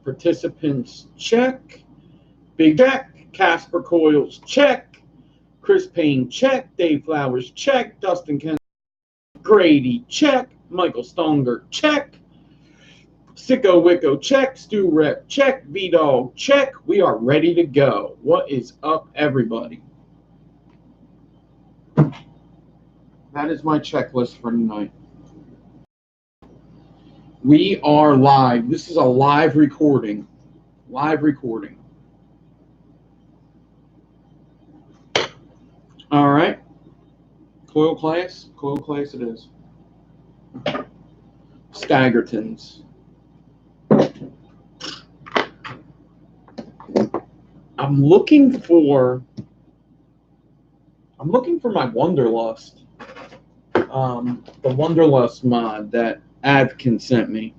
Participants, check. Big check. Casper Coils, check. Chris Payne, check. Dave Flowers, check. Dustin Kent, Grady, check. Michael Stonger, check. Sicko Wicko, check. Stu Rep, check. V-Dog, check. We are ready to go. What is up, everybody? That is my checklist for tonight. We are live. This is a live recording. Live recording. All right. Coil class it is. Staggertons. I'm looking for my Wanderlust. The Wanderlust mod that Adkin sent me.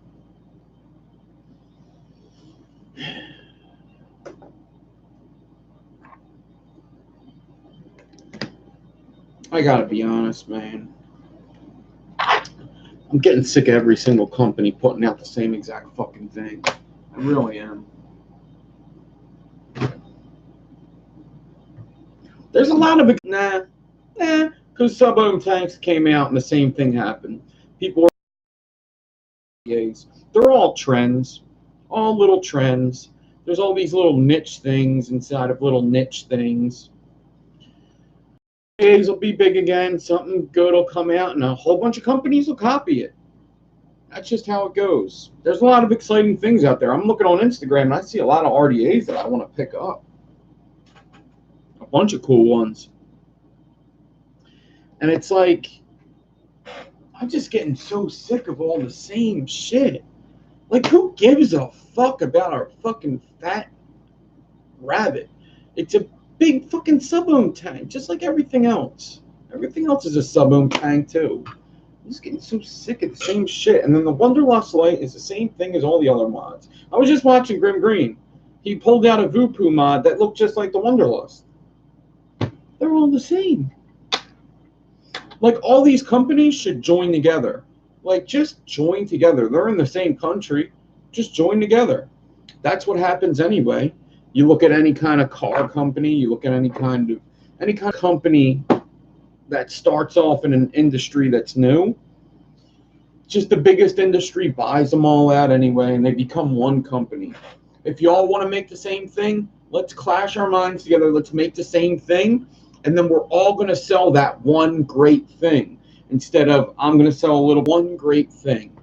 I gotta be honest, man. I'm getting sick of every single company putting out the same exact fucking thing. I really am. There's a lot of because sub-ohm tanks came out and the same thing happened. People are they're all trends, all little trends. There's all these little niche things inside of little niche things. Will be big again, something good will come out, and a whole bunch of companies will copy it. That's just how it goes. There's a lot of exciting things out there. I'm looking on Instagram, and I see a lot of RDAs that I want to pick up. A bunch of cool ones. And it's like, I'm just getting so sick of all the same shit. Like, who gives a fuck about our fucking fat rabbit? It's a big fucking sub-ohm tank, just like everything else. Everything else is a sub-ohm tank, too. I'm just getting so sick of the same shit. And then the Wanderlust Light is the same thing as all the other mods. I was just watching Grim Green. He pulled out a Voopoo mod that looked just like the Wanderlust. They're all the same. Like, all these companies should join together. Like, just join together. They're in the same country. Just join together. That's what happens anyway. You look at any kind of car company, you look at any kind of company that starts off in an industry that's new, just the biggest industry buys them all out anyway, and they become one company. If you all want to make the same thing, let's clash our minds together. Let's make the same thing, and then we're all going to sell that one great thing instead of I'm going to sell a little one great thing.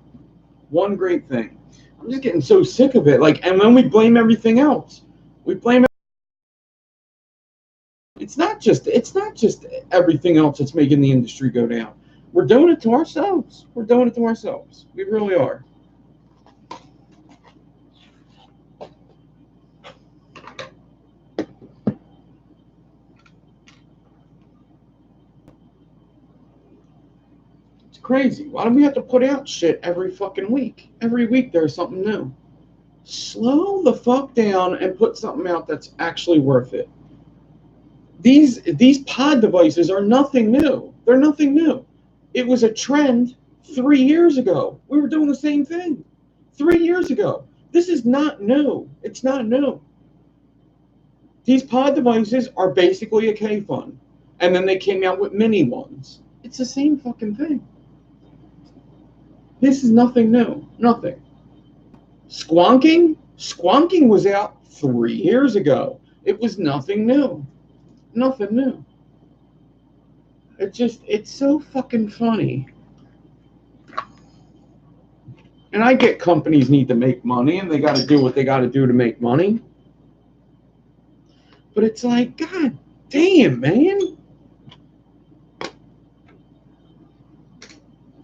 One great thing. I'm just getting so sick of it. Like, and then we blame everything else. We blame. It's not just everything else that's making the industry go down. We're doing it to ourselves. We're doing it to ourselves. We really are. It's crazy. Why do we have to put out shit every fucking week? Every week there's something new. Slow the fuck down and put something out that's actually worth it. These pod devices are nothing new. They're nothing new. It was a trend 3 years ago. We were doing the same thing 3 years ago. This is not new. It's not new. These pod devices are basically a K-Fun. And then they came out with mini ones. It's the same fucking thing. This is nothing new. Nothing. Squonking? Squonking was out 3 years ago. It was nothing new. Nothing new. It's so fucking funny. And I get companies need to make money and they got to do what they got to do to make money. But it's like, God damn, man.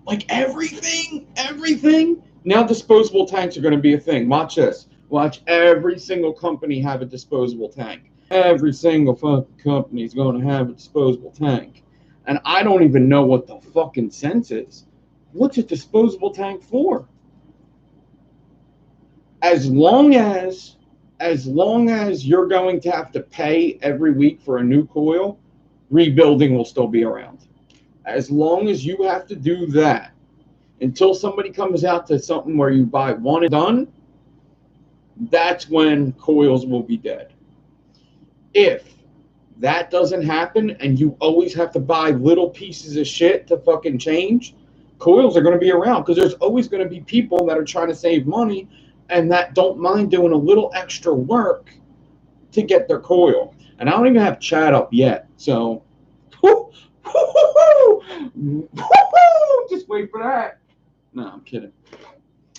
Like everything. Now disposable tanks are going to be a thing. Watch this. Watch every single company have a disposable tank. Every single fucking company is going to have a disposable tank. And I don't even know what the fucking sense is. What's a disposable tank for? As long as you're going to have to pay every week for a new coil, rebuilding will still be around. As long as you have to do that, until somebody comes out to something where you buy one and done, that's when coils will be dead. If that doesn't happen and you always have to buy little pieces of shit to fucking change, coils are going to be around because there's always going to be people that are trying to save money and that don't mind doing a little extra work to get their coil. And I don't even have chat up yet, so just wait for that. No, I'm kidding.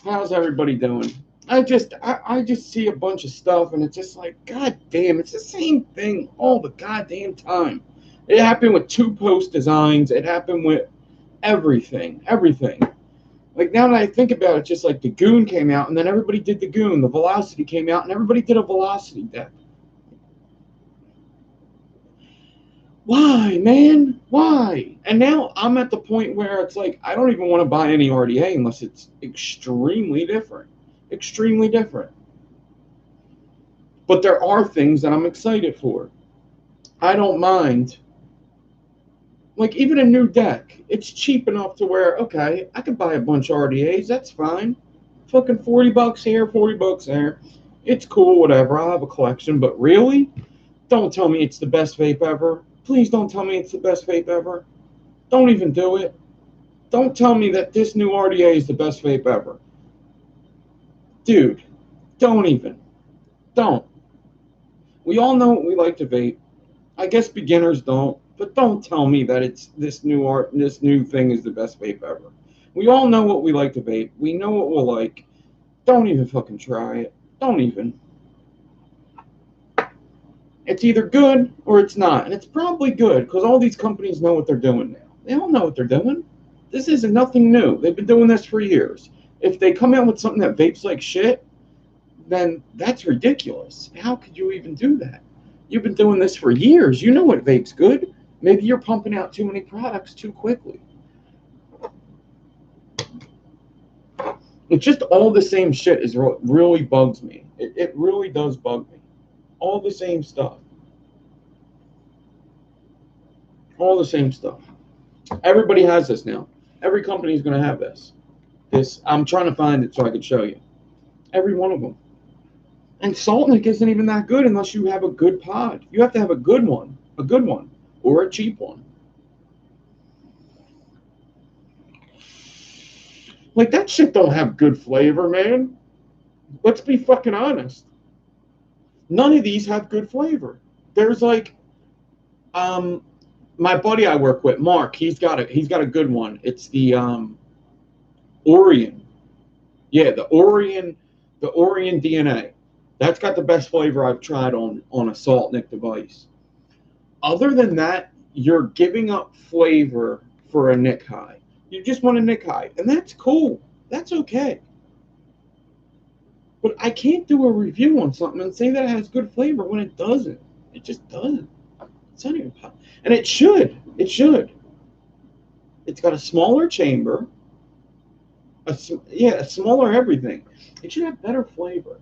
How's everybody doing? I just see a bunch of stuff and it's just like, god damn, it's the same thing all the goddamn time. It happened with two post designs. It happened with everything. Like now that I think about it, just like the Goon came out and then everybody did the Goon. The Velocity came out and everybody did a Velocity deck. Why, man? Why? And now I'm at the point where it's like, I don't even want to buy any RDA unless it's extremely different. Extremely different. But there are things that I'm excited for. I don't mind. Like, even a new deck, it's cheap enough to where, okay, I could buy a bunch of RDAs. That's fine. Fucking $40 here, $40 there. It's cool, whatever. I'll have a collection. But really? Don't tell me it's the best vape ever. Please don't tell me it's the best vape ever. Don't even do it. Don't tell me that this new RDA is the best vape ever. Dude, don't even. Don't. We all know what we like to vape. I guess beginners don't, but don't tell me that it's this new thing is the best vape ever. We all know what we like to vape. We know what we'll like. Don't even fucking try it. Don't even. It's either good or it's not. And it's probably good because all these companies know what they're doing now. They all know what they're doing. This isn't nothing new. They've been doing this for years. If they come out with something that vapes like shit, then that's ridiculous. How could you even do that? You've been doing this for years. You know what vape's good. Maybe you're pumping out too many products too quickly. It's just all the same shit is what really bugs me. It really does bug me. All the same stuff. All the same stuff. Everybody has this now. Every company is going to have this. I'm trying to find it so I can show you. Every one of them. And Saltnik isn't even that good unless you have a good pod. You have to have a good one, or a cheap one. Like, that shit don't have good flavor, man. Let's be fucking honest. None of these have good flavor. There's like, my buddy I work with, Mark, he's got a good one. It's the Orion. Yeah, the Orion DNA. That's got the best flavor I've tried on a Saltnik device. Other than that, you're giving up flavor for a Nick High. You just want a Nick High, and that's cool. That's okay. But I can't do a review on something and say that it has good flavor when it doesn't. It just doesn't. It's not even possible. And it should. It should. It's got a smaller chamber. A smaller everything. It should have better flavor.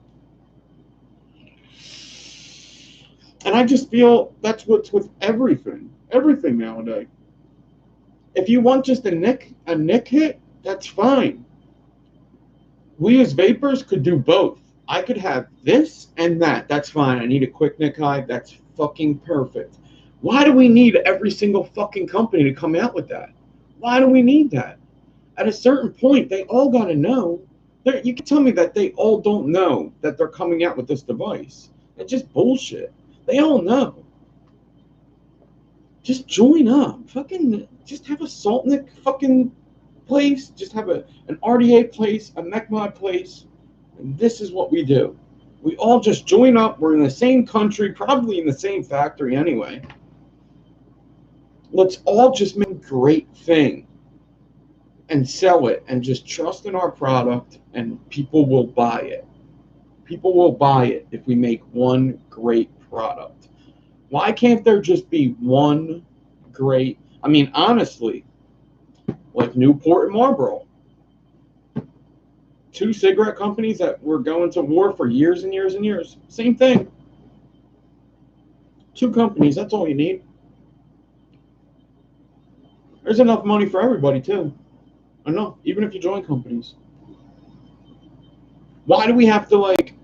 And I just feel that's what's with everything. Everything nowadays. If you want just a nick hit, that's fine. We as vapors could do both. I could have this and that. That's fine. I need a quick nick high. That's fucking perfect. Why do we need every single fucking company to come out with that? Why do we need that? At a certain point, they all got to know. You can tell me that they all don't know that they're coming out with this device. It's just bullshit. They all know. Just join up. Fucking just have a Saltnik fucking place. Just have an RDA place, a MechMod place. And this is what we do. We all just join up. We're in the same country, probably in the same factory anyway. Let's all just make a great thing and sell it and just trust in our product, and people will buy it. People will buy it if we make one great product. Why can't there just be one great? I mean, honestly, like Newport and Marlboro, two cigarette companies that were going to war for years and years and years. Same thing. Two companies, that's all you need. There's enough money for everybody, too. Enough, even if you join companies. Why do we have to, like,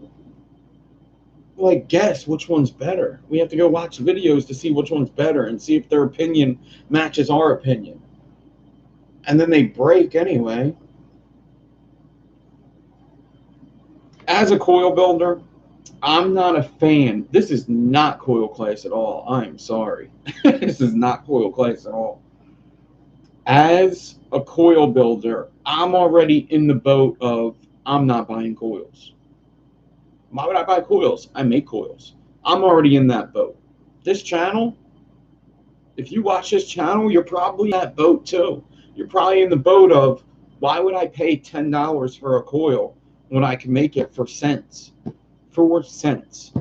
like guess which one's better. We have to go watch videos to see which one's better and see if their opinion matches our opinion. And then they break anyway. As a coil builder, I'm not a fan. This is not coil class at all. I'm sorry. This is not coil class at all. As a coil builder, I'm already in the boat of I'm not buying coils. Why would I buy coils? I make coils. I'm already in that boat. This channel, if you watch this channel, you're probably in that boat too. You're probably in the boat of why would I pay $10 for a coil when I can make it for cents? 4 cents.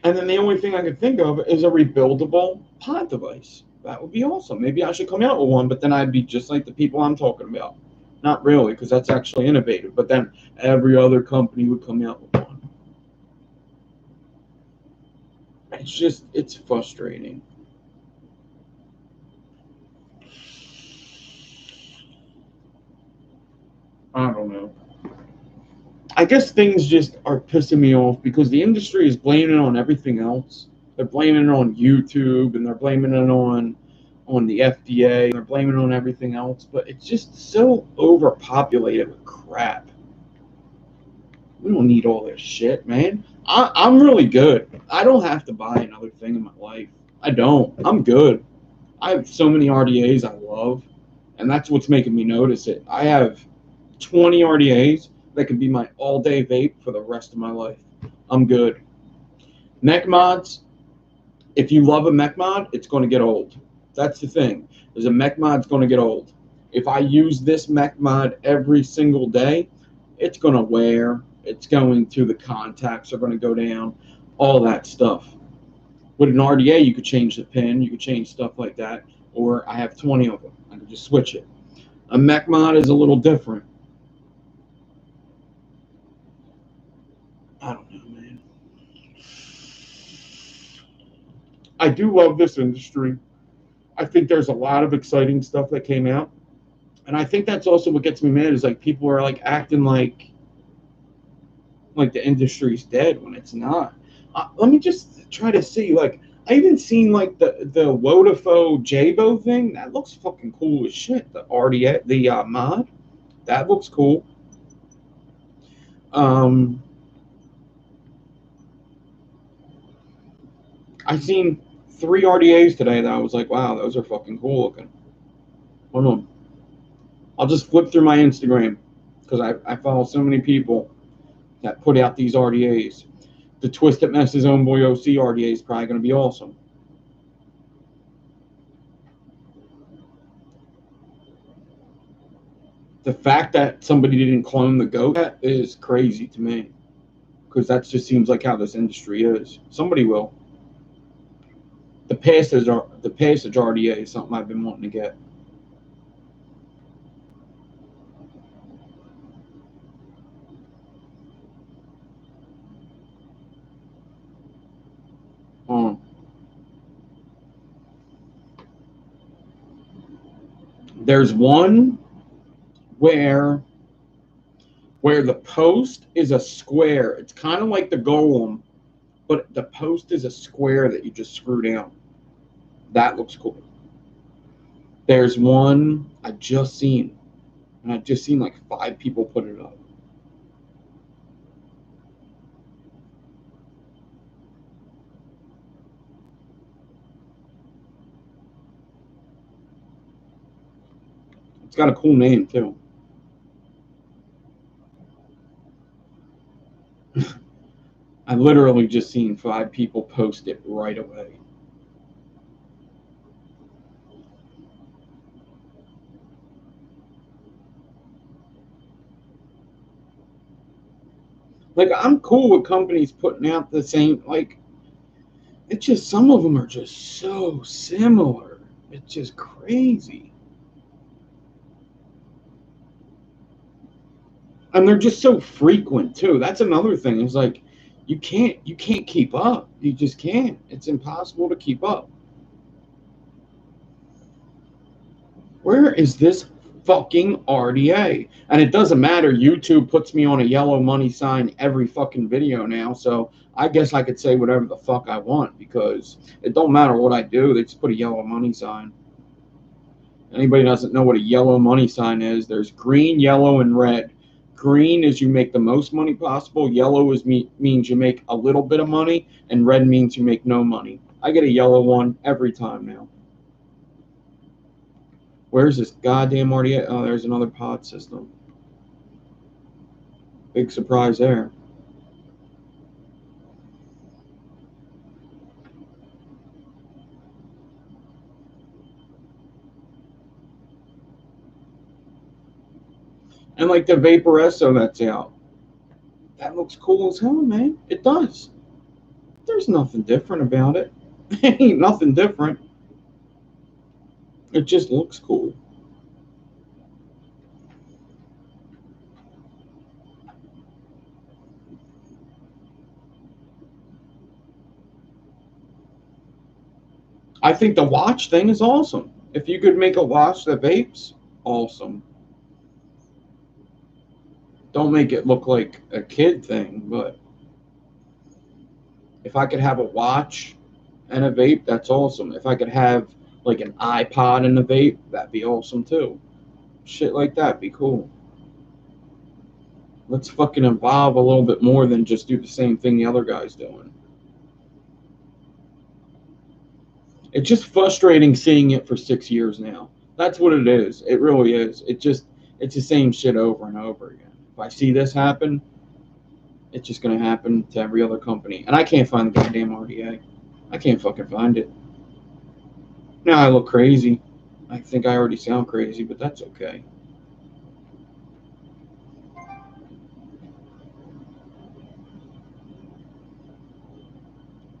And then the only thing I could think of is a rebuildable pod device. That would be awesome. Maybe I should come out with one, but then I'd be just like the people I'm talking about. Not really, because that's actually innovative. But then every other company would come out with one. It's frustrating. I don't know. I guess things just are pissing me off because the industry is blaming it on everything else. They're blaming it on YouTube and they're blaming it on the FDA and they're blaming it on everything else. But it's just so overpopulated with crap. We don't need all this shit, man. I'm really good. I don't have to buy another thing in my life. I don't. I'm good. I have so many RDAs I love, and that's what's making me notice it. I have 20 RDAs that could be my all-day vape for the rest of my life. I'm good. Mech mods, if you love a mech mod, it's going to get old. That's the thing. Is a mech mod's going to get old. If I use this mech mod every single day, it's going to wear. It's going to, the contacts are going to go down, all that stuff. With an RDA, you could change the pin, you could change stuff like that, or I have 20 of them. I could just switch it. A mech mod is a little different. I don't know, man. I do love this industry. I think there's a lot of exciting stuff that came out. And I think that's also what gets me mad is like people are like acting like the industry's dead when it's not. Let me just try to see. Like I even seen like the Wodafo Jabo thing. That looks fucking cool as shit. The RDA, the mod, that looks cool. I seen 3 RDAs today that I was like, wow, those are fucking cool looking. Hold on. I'll just flip through my Instagram because I follow so many people that put out these RDAs. The Twisted Mess's own boy OC RDA is probably going to be awesome. The fact that somebody didn't clone the goat is crazy to me because that just seems like how this industry is. Somebody will. The passage RDA is something I've been wanting to get. There's one where the post is a square. It's kind of like the golem, but the post is a square that you just screw down. That looks cool. There's one I just seen, and I've just seen like 5 people put it up. It's got a cool name too. I literally just seen 5 people post it right away. Like I'm cool with companies putting out the same, like it's just some of them are just so similar. It's just crazy. And they're just so frequent too. That's another thing. It's like you can't keep up. You just can't. It's impossible to keep up. Where is this fucking RDA. And it doesn't matter. YouTube puts me on a yellow money sign every fucking video now. So I guess I could say whatever the fuck I want because it don't matter what I do. They just put a yellow money sign. Anybody doesn't know what a yellow money sign is, there's green, yellow, and red. Green is you make the most money possible. Yellow is means you make a little bit of money. And red means you make no money. I get a yellow one every time now. Where's this goddamn RDA? Oh, there's another pod system. Big surprise there. And like the Vaporesso that's out. That looks cool as hell, man. It does. There's nothing different about it. Ain't nothing different. It just looks cool. I think the watch thing is awesome. If you could make a watch that vapes, awesome. Don't make it look like a kid thing, but if I could have a watch and a vape, that's awesome. If I could have like an iPod and a vape, that'd be awesome too. Shit like that be cool. Let's fucking evolve a little bit more than just do the same thing the other guy's doing. It's just frustrating seeing it for 6 years now. That's what it is. It really is. It's the same shit over and over again. If I see this happen, it's just going to happen to every other company. And I can't find the goddamn RDA. I can't fucking find it. Now I look crazy. I think I already sound crazy, but that's okay.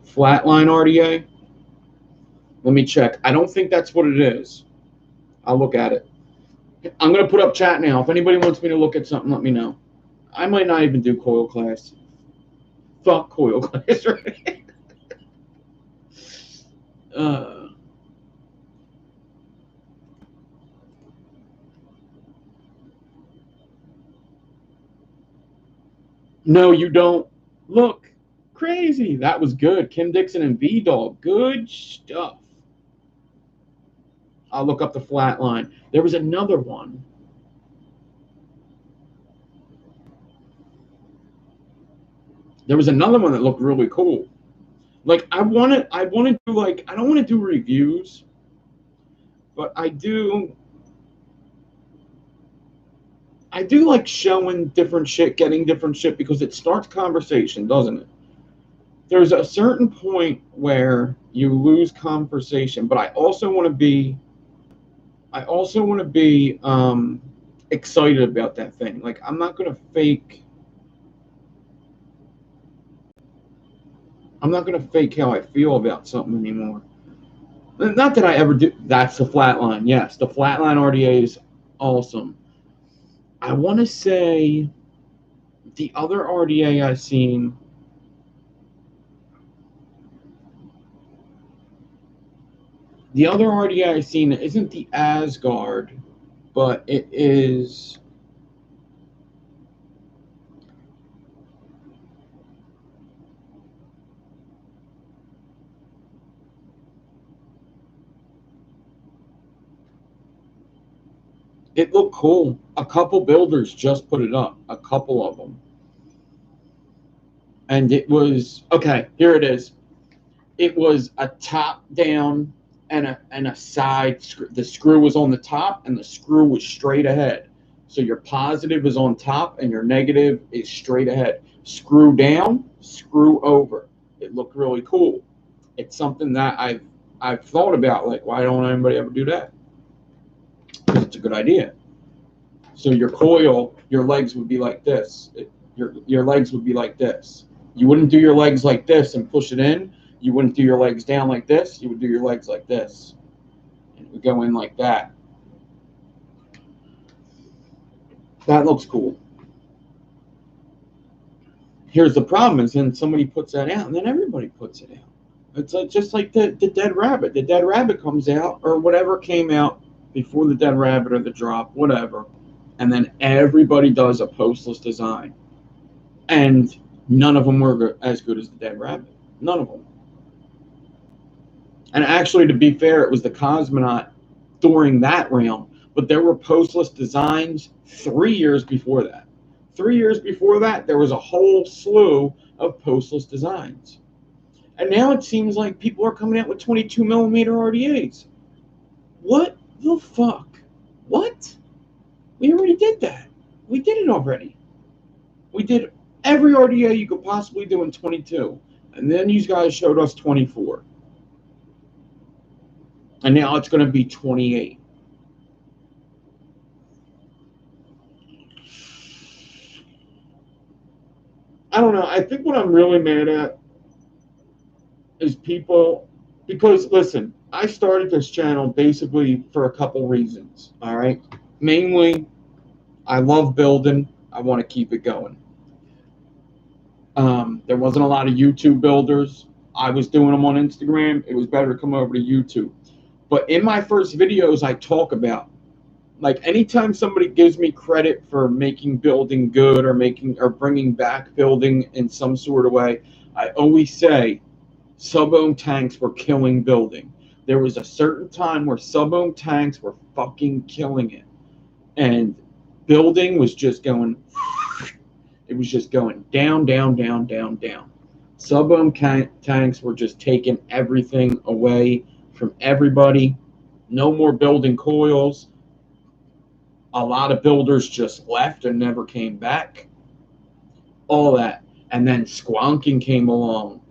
Flatline RDA? Let me check. I don't think that's what it is. I'll look at it. I'm going to put up chat now. If anybody wants me to look at something, let me know. I might not even do coil class. Fuck coil class, right? No, you don't. Look, crazy. That was good. Kim Dixon and V-Dog. Good stuff. I'll look up the flatline. There was another one. There was another one that looked really cool. Like I want to do like I don't want to do reviews, but I do like showing different shit, getting different shit because it starts conversation, doesn't it? There's a certain point where you lose conversation, but I also want to be excited about that thing. Like I'm not going to fake how I feel about something anymore. Not that I ever do. That's the flatline. Yes, the flatline RDA is awesome. I want to say the other RDA I've seen. The other RDA I've seen isn't the Asgard, but it is. It looked cool. A couple builders just put it up. A couple of them. And it was, okay, here it is. It was a top down and a side screw. The screw was on the top and the screw was straight ahead. So your positive is on top and your negative is straight ahead. Screw down, screw over. It looked really cool. It's something that I've thought about. Like, why don't anybody ever do that? Because it's a good idea. So your coil, your legs would be like this. Your legs would be like this. You wouldn't do your legs like this and push it in. You wouldn't do your legs down like this. You would do your legs like this. And it would go in like that. That looks cool. Here's the problem is then somebody puts that out and then everybody puts it out. It's just like the dead rabbit. The dead rabbit comes out or whatever came out before the Dead Rabbit or the drop, whatever, and then everybody does a postless design, and none of them were as good as the Dead Rabbit. None of them. And actually, to be fair, it was the Cosmonaut during that realm, but there were postless designs 3 years before that. 3 years before that, there was a whole slew of postless designs. And now it seems like people are coming out with 22 millimeter RDAs. What the fuck? What? We already did that. We did it already. We did every RDA you could possibly do in 22. And then you guys showed us 24. And now it's going to be 28. I don't know. I think what I'm really mad at is people, because listen, I started this channel basically for a couple reasons. All right. Mainly, I love building. I want to keep it going. There wasn't a lot of YouTube builders. I was doing them on Instagram. It was better to come over to YouTube. But in my first videos, I talk about, like, anytime somebody gives me credit for making building good or bringing back building in some sort of way, I always say sub-ohm tanks were killing building. There was a certain time where sub-ohm tanks were fucking killing it, and building was just going. It was just going down, down, down, down, down. Sub-ohm tanks were just taking everything away from everybody. No more building coils. A lot of builders just left and never came back. All that. And then squonking came along.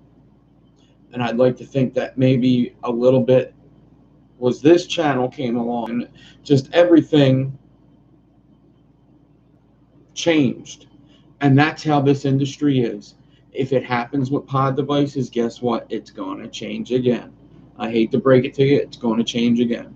And I'd like to think that maybe a little bit was this channel came along. And just everything changed. And that's how this industry is. If it happens with pod devices, guess what? It's going to change again. I hate to break it to you. It's going to change again.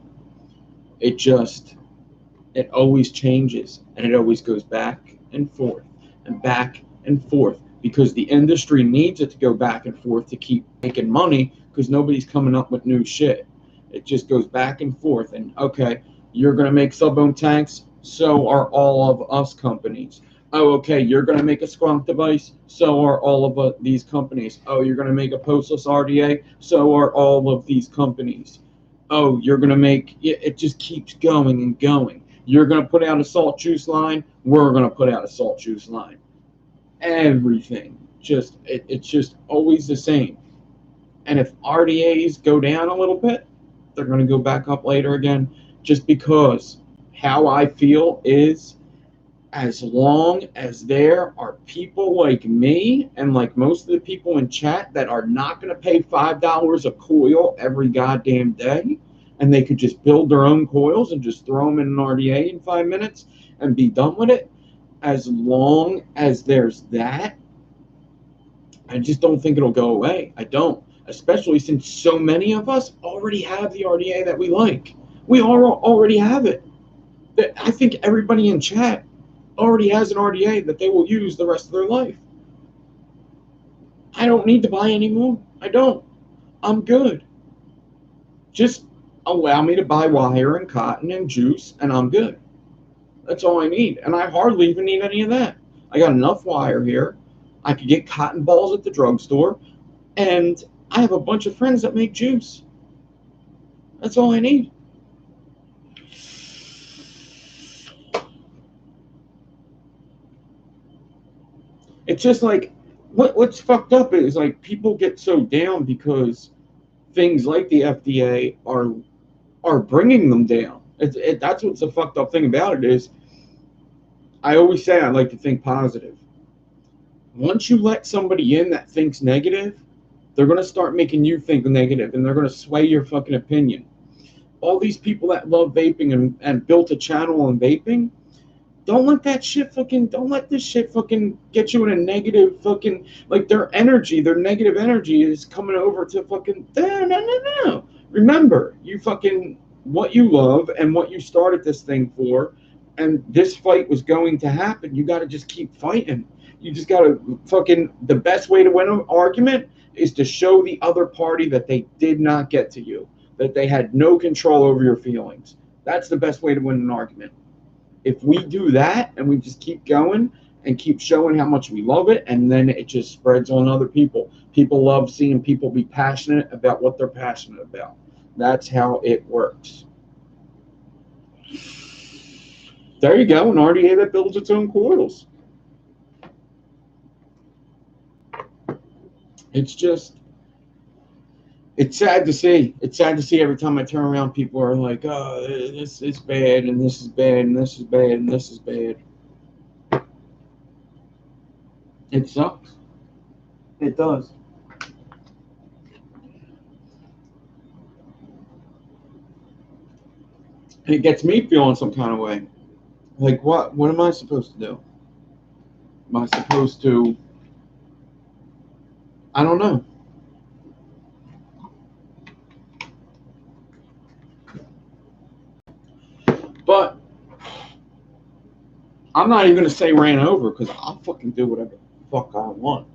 It always changes. And it always goes back and forth and back and forth. Because the industry needs it to go back and forth to keep making money, because nobody's coming up with new shit. It just goes back and forth. And, okay, you're going to make sub-ohm tanks? So are all of us companies. Oh, okay, you're going to make a squonk device? So are all of these companies. Oh, you're going to make a postless RDA? So are all of these companies. Oh, you're going to make... It just keeps going and going. You're going to put out a salt juice line? We're going to put out a salt juice line. Everything. It's just always the same. And if RDAs go down a little bit, they're going to go back up later again. Just because how I feel is, as long as there are people like me and like most of the people in chat that are not going to pay $5 a coil every goddamn day, and they could just build their own coils and just throw them in an RDA in 5 minutes and be done with it, as long as there's that, I just don't think it'll go away. I don't. Especially since so many of us already have the RDA that we like. We already have it. I think everybody in chat already has an RDA that they will use the rest of their life. I don't need to buy any more. I don't. I'm good. Just allow me to buy wire and cotton and juice, and I'm good. That's all I need. And I hardly even need any of that. I got enough wire here. I could get cotton balls at the drugstore. And I have a bunch of friends that make juice. That's all I need. It's just like, what's fucked up is, like, people get so down because things like the FDA are bringing them down. That's what's the fucked up thing about it is, I always say I like to think positive. Once you let somebody in that thinks negative, they're going to start making you think negative, and they're going to sway your fucking opinion. All these people that love vaping and built a channel on vaping, don't let this shit fucking get you in a negative fucking, like, their negative energy is coming over to fucking, no. Remember, you fucking, what you love and what you started this thing for, and this fight was going to happen. You got to just keep fighting. You just got to fucking, the best way to win an argument is to show the other party that they did not get to you, that they had no control over your feelings. That's the best way to win an argument. If we do that and we just keep going and keep showing how much we love it, and then it just spreads on other people. People love seeing people be passionate about what they're passionate about. That's how it works. There you go, an RDA that builds its own coils. It's just, it's sad to see. It's sad to see every time I turn around, people are like, oh, this is bad, and this is bad, and this is bad, and this is bad. It sucks. It does. And it gets me feeling some kind of way. Like, what? What am I supposed to do? Am I supposed to... I don't know. But I'm not even going to say ran over, because I'll fucking do whatever the fuck I want.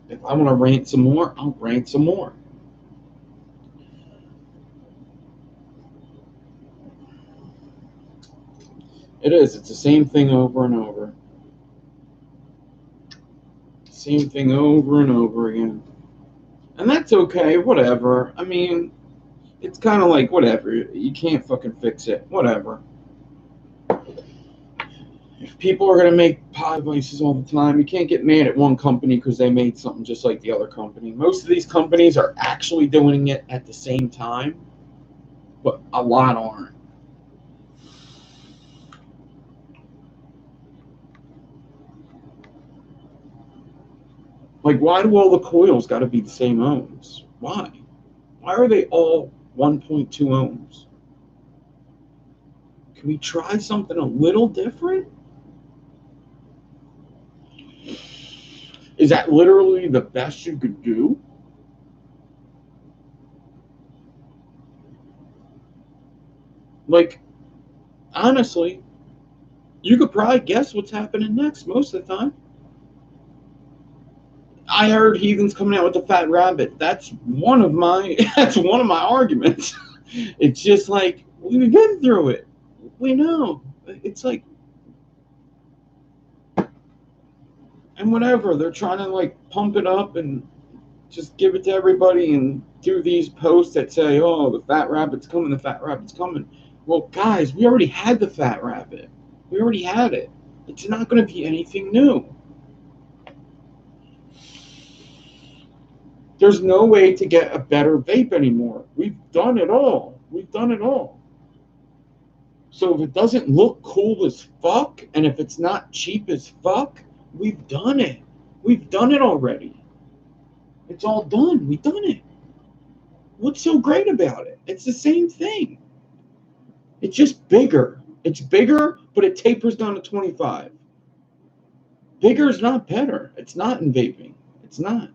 If I want to rant some more, I'll rant some more. It is. It's the same thing over and over. Same thing over and over again. And that's okay, whatever. I mean, it's kind of like, whatever. You can't fucking fix it. Whatever. If people are going to make pot devices all the time, you can't get mad at one company because they made something just like the other company. Most of these companies are actually doing it at the same time, but a lot aren't. Like, why do all the coils got to be the same ohms? Why? Why are they all 1.2 ohms? Can we try something a little different? Is that literally the best you could do? Like, honestly, you could probably guess what's happening next most of the time. I heard Heathen's coming out with the Fat Rabbit. That's one of my arguments. It's just like, we've been through it. We know. It's like, and whatever, they're trying to like pump it up and just give it to everybody and do these posts that say, oh, the Fat Rabbit's coming, the Fat Rabbit's coming. Well, guys, we already had the Fat Rabbit. We already had it. It's not going to be anything new. There's no way to get a better vape anymore. We've done it all. We've done it all. So if it doesn't look cool as fuck, and if it's not cheap as fuck, we've done it. We've done it already. It's all done. We've done it. What's so great about it? It's the same thing. It's just bigger. It's bigger, but it tapers down to 25. Bigger is not better. It's not in vaping. It's not.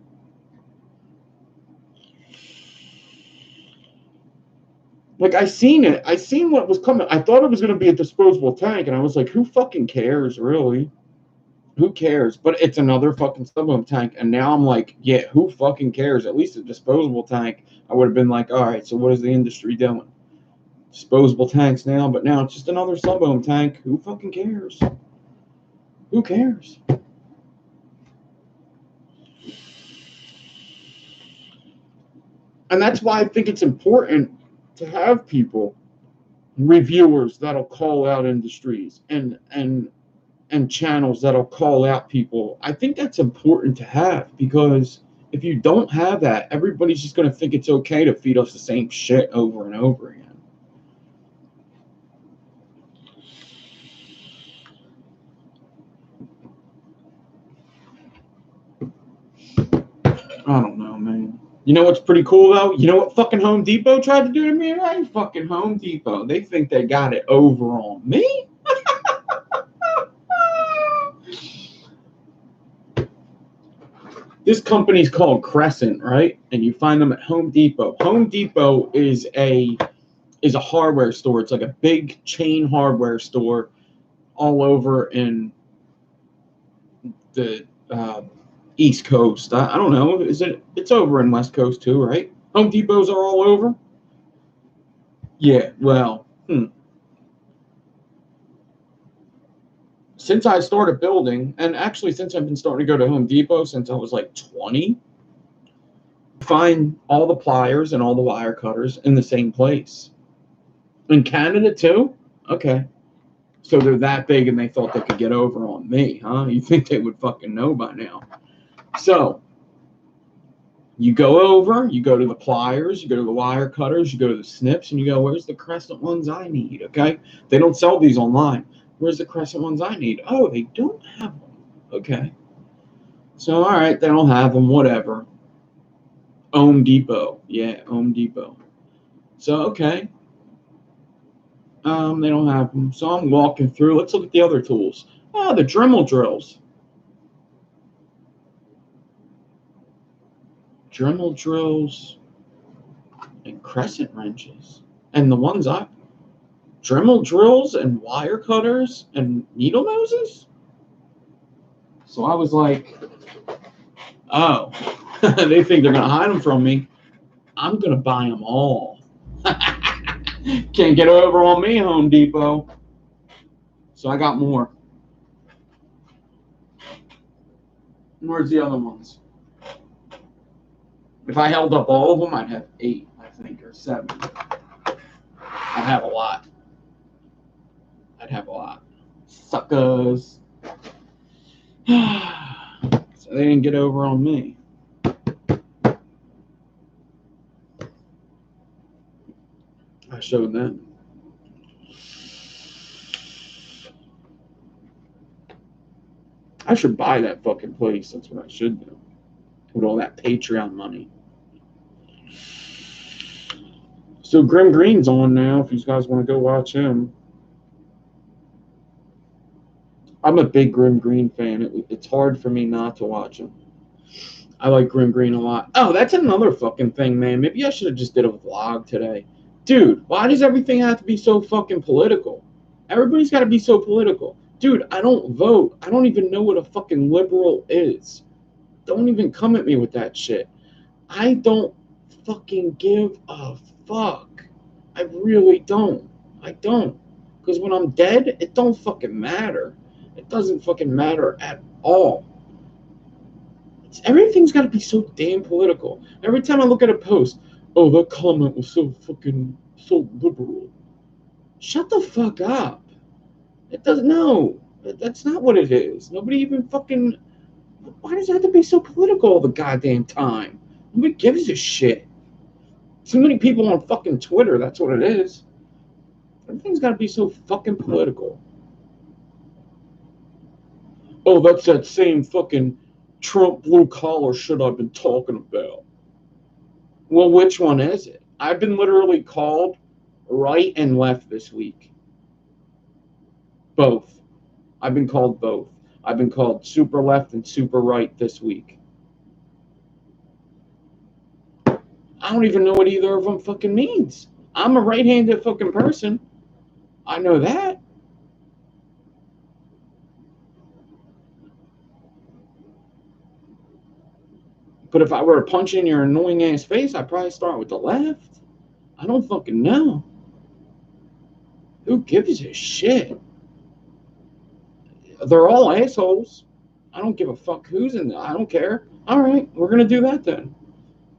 Like, I seen it. I seen what was coming. I thought it was going to be a disposable tank, and I was like, who fucking cares, really? Who cares? But it's another fucking sub-ohm tank, and now I'm like, yeah, who fucking cares? At least a disposable tank, I would have been like, all right, so what is the industry doing? Disposable tanks now, but now it's just another sub-ohm tank. Who fucking cares? Who cares? And that's why I think it's important to have people, reviewers that'll call out industries and channels that'll call out people. I think that's important to have, because if you don't have that, everybody's just going to think it's okay to feed us the same shit over and over again. I don't know, man. You know what's pretty cool, though? You know what fucking Home Depot tried to do to me? Right? Fucking Home Depot. They think they got it over on me? This company's called Crescent, right? And you find them at Home Depot. Home Depot is a hardware store. It's like a big chain hardware store all over in the East Coast. I don't know. It's over in West Coast too, right? Home Depots are all over. Yeah, well, Since I started building, and actually since I've been starting to go to Home Depot since I was like 20, find all the pliers and all the wire cutters in the same place. In Canada too? Okay. So they're that big and they thought they could get over on me, huh? You think they would fucking know by now. So you go over, you go to the pliers, you go to the wire cutters, you go to the snips, and you go, where's the crescent ones I need, okay? They don't sell these online. Where's the crescent ones I need? Oh, they don't have them. Okay. So, all right, they don't have them, whatever. Home Depot. Yeah, Home Depot. So, okay. They don't have them. So I'm walking through. Let's look at the other tools. Oh, the Dremel drills. Dremel drills and crescent wrenches. And the ones Dremel drills and wire cutters and needle noses? So I was like, oh, they think they're going to hide them from me. I'm going to buy them all. Can't get over on me, Home Depot. So I got more. Where's the other ones? If I held up all of them, I'd have 8, I think, or 7. I'd have a lot. Suckers. So they didn't get over on me. I showed them. I should buy that fucking place. That's what I should do. With all that Patreon money. So Grim Green's on now, if you guys want to go watch him. I'm a big Grim Green fan. It's hard for me not to watch him. I like Grim Green a lot. Oh, that's another fucking thing, man. Maybe I should have just did a vlog today. Dude, why does everything have to be so fucking political? Everybody's got to be so political. Dude, I don't vote. I don't even know what a fucking liberal is. Don't even come at me with that shit. I don't fucking give a fuck. I really don't. I don't. Because when I'm dead, it don't fucking matter. It doesn't fucking matter at all. Everything's got to be so damn political. Every time I look at a post, oh, that comment was so liberal. Shut the fuck up. It doesn't, no. That's not what it is. Nobody even fucking, why does it have to be so political all the goddamn time? Nobody gives a shit. Too many people on fucking Twitter, that's what it is. Everything's got to be so fucking political. Oh, that's that same fucking Trump blue collar shit I've been talking about. Well, which one is it? I've been literally called right and left this week. Both. I've been called both. I've been called super left and super right this week. I don't even know what either of them fucking means. I'm a right-handed fucking person. I know that. But if I were to punch in your annoying ass face, I'd probably start with the left. I don't fucking know. Who gives a shit? They're all assholes. I don't give a fuck who's in there. I don't care. All right, we're going to do that then.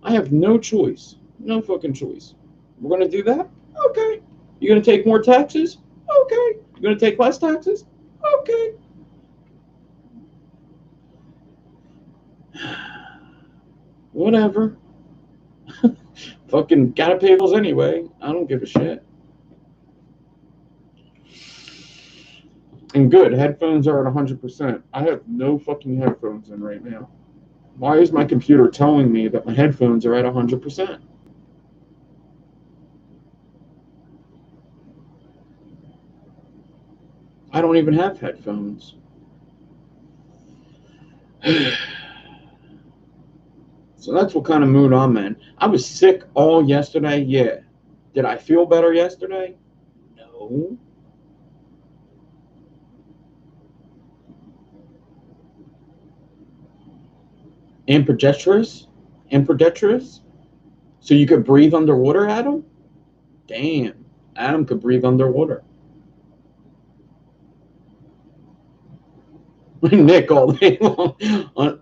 I have no choice. No fucking choice. We're going to do that? Okay. You're going to take more taxes? Okay. You're going to take less taxes? Okay. Whatever. Fucking gotta pay bills anyway. I don't give a shit. And good, headphones are at 100%. I have no fucking headphones in right now. Why is my computer telling me that my headphones are at 100%? I don't even have headphones. So that's what kind of mood I'm in. I was sick all yesterday, yeah. Did I feel better yesterday? No. Ambidextrous? So you could breathe underwater, Adam? Damn. Adam could breathe underwater. Nick all day long.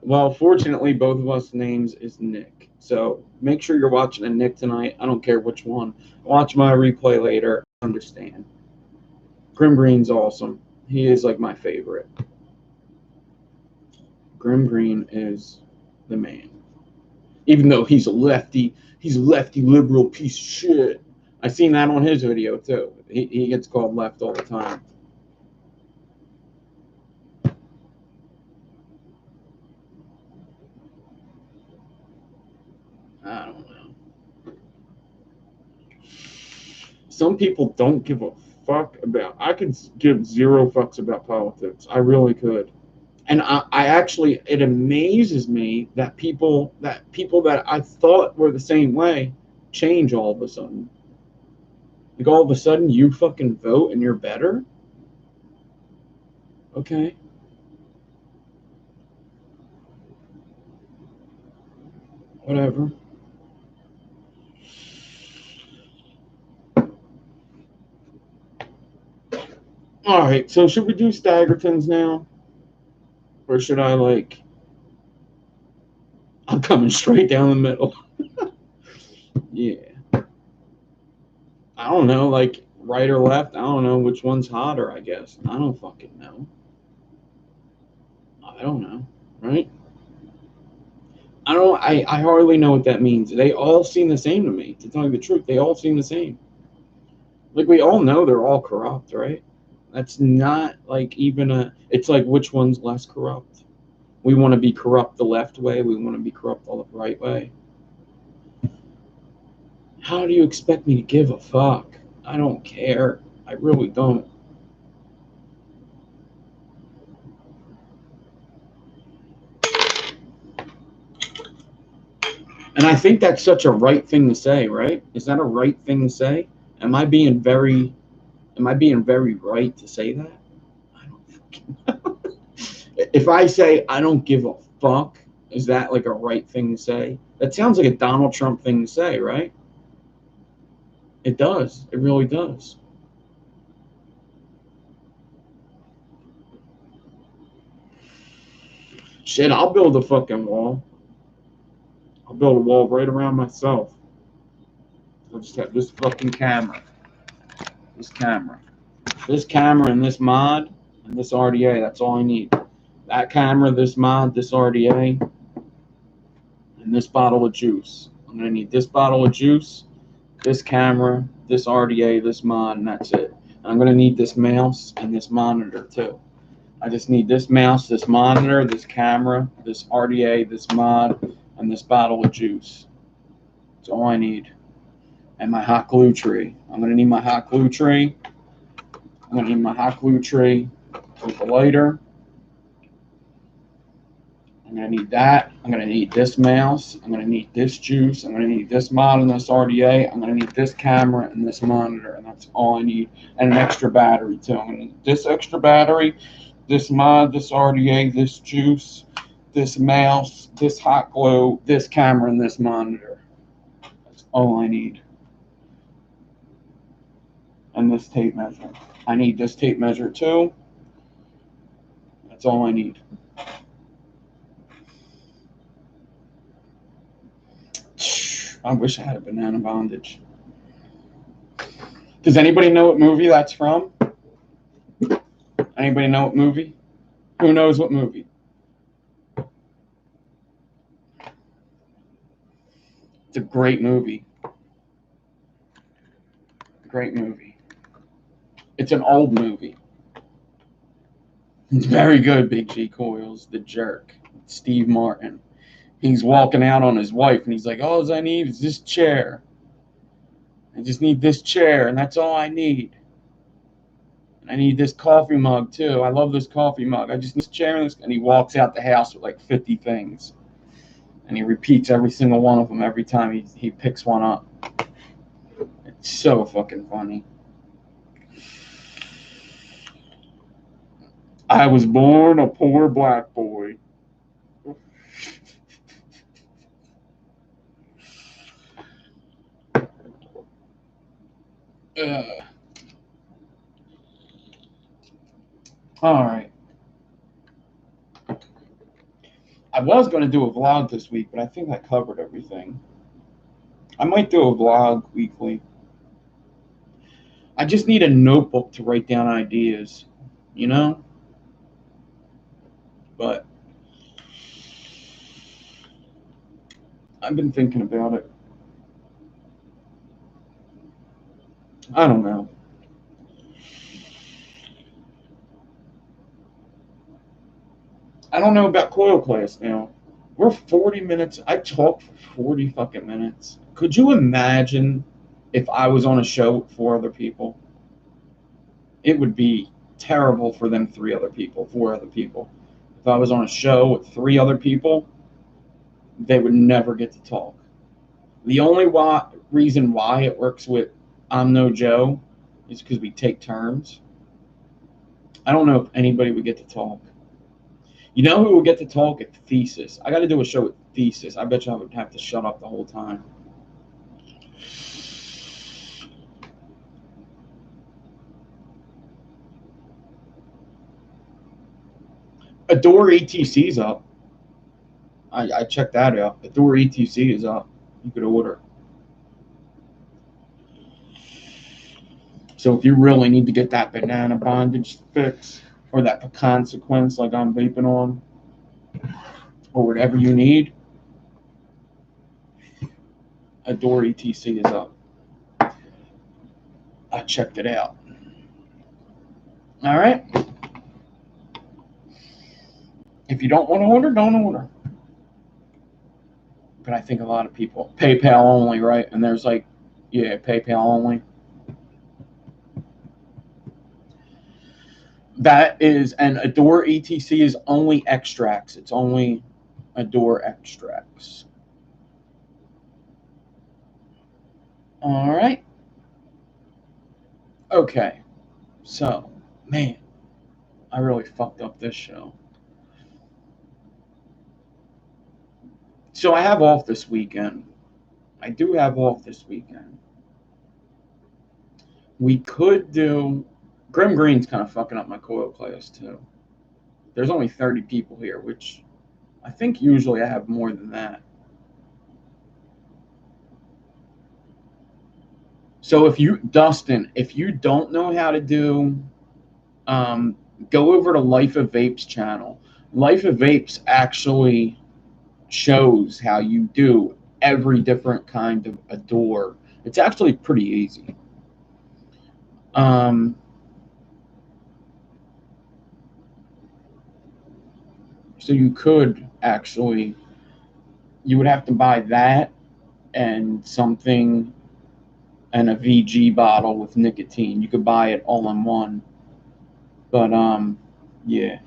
Well, fortunately, both of us names is Nick. So make sure you're watching a Nick tonight. I don't care which one. Watch my replay later. Understand. Grim Green's awesome. He is like my favorite. Grim Green is the man. Even though he's a lefty liberal piece of shit. I seen that on his video too. He gets called left all the time. I don't know. Some people don't give a fuck about. I could give zero fucks about politics. I really could. And I actually, it amazes me that people that I thought were the same way change all of a sudden. Like all of a sudden you fucking vote and you're better? Okay. Whatever. All right, so should we do staggertons now? Or should I, like, I'm coming straight down the middle. Yeah. I don't know, like, right or left. I don't know which one's hotter, I guess. I don't fucking know. I don't know, right? I hardly know what that means. They all seem the same to me, to tell you the truth. They all seem the same. Like, we all know they're all corrupt, right? That's not, like, even a, it's like, which one's less corrupt? We want to be corrupt the left way. We want to be corrupt the right way. How do you expect me to give a fuck? I don't care. I really don't. And I think that's such a right thing to say, right? Is that a right thing to say? Am I being very right to say that? I don't fucking know. If I say I don't give a fuck, is that like a right thing to say? That sounds like a Donald Trump thing to say, right? It does. It really does. Shit, I'll build a fucking wall. I'll build a wall right around myself. I'll just have this fucking camera. This camera. This camera and this mod and this RDA. That's all I need. That camera, this mod, this RDA, and this bottle of juice. I'm going to need this bottle of juice, this camera, this RDA, this mod, and that's it. And I'm going to need this mouse and this monitor too. I just need this mouse, this monitor, this camera, this RDA, this mod, and this bottle of juice. That's all I need. And my hot glue tree. I'm going to need my hot glue tree. I'm going to need my hot glue tree with a lighter. I'm going to need that. I'm going to need this mouse. I'm going to need this juice. I'm going to need this mod and this RDA. I'm going to need this camera and this monitor. And that's all I need. And an extra battery, too. I'm going to need this extra battery, this mod, this RDA, this juice, this mouse, this hot glue, this camera, and this monitor. That's all I need. And this tape measure. I need this tape measure, too. That's all I need. I wish I had a banana bondage. Does anybody know what movie that's from? Anybody know what movie? Who knows what movie? It's a great movie. Great movie. It's an old movie. It's very good, Big G Coils, The Jerk. Steve Martin. He's walking out on his wife, and he's like, all I need is this chair. I just need this chair, and that's all I need. And I need this coffee mug, too. I love this coffee mug. I just need this chair, and he walks out the house with like 50 things. And he repeats every single one of them every time he picks one up. It's so fucking funny. I was born a poor black boy. All right. I was going to do a vlog this week, but I think I covered everything. I might do a vlog weekly. I just need a notebook to write down ideas, you know? But I've been thinking about it. I don't know. I don't know about coil class now. We're 40 minutes. I talked for 40 fucking minutes. Could you imagine if I was on a show with 4 other people? It would be terrible for them 3 other people, 4 other people. If I was on a show with 3 other people, they would never get to talk. The only reason why it works with I'm No Joe is because we take turns. I don't know if anybody would get to talk. You know who would get to talk at Thesis? I got to do a show with Thesis. I bet you I would have to shut up the whole time. Adore ETC's up. I checked that out. Adore ETC is up. You could order. So if you really need to get that banana bondage fix or that pecan sequence like I'm vaping on, or whatever you need, Adore ETC is up. I checked it out. All right. If you don't want to order, don't order. But I think a lot of people PayPal only, right? And there's like, yeah, PayPal only. That is, and Adore ETC is only extracts. It's only Adore extracts. All right. Okay. So, man, I really fucked up this show. So I have off this weekend. I do have off this weekend. We could do. Grim Green's kind of fucking up my coil class too. There's only 30 people here, which I think usually I have more than that. So Dustin, if you don't know how to do, go over to Life of Vape's channel. Life of Vape's actually shows how you do every different kind of Adore. It's actually pretty easy. So you could actually, you would have to buy that and something and a VG bottle with nicotine. You could buy it all in one. But yeah.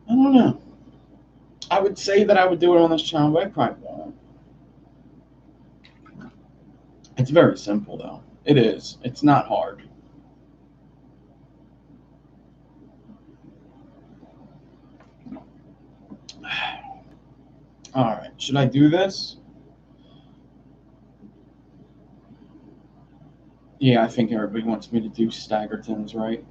I don't know. I would say that I would do it on this channel, but I probably won't. It's very simple though. It is. It's not hard. All right. Should I do this? Yeah, I think everybody wants me to do staggertons, right?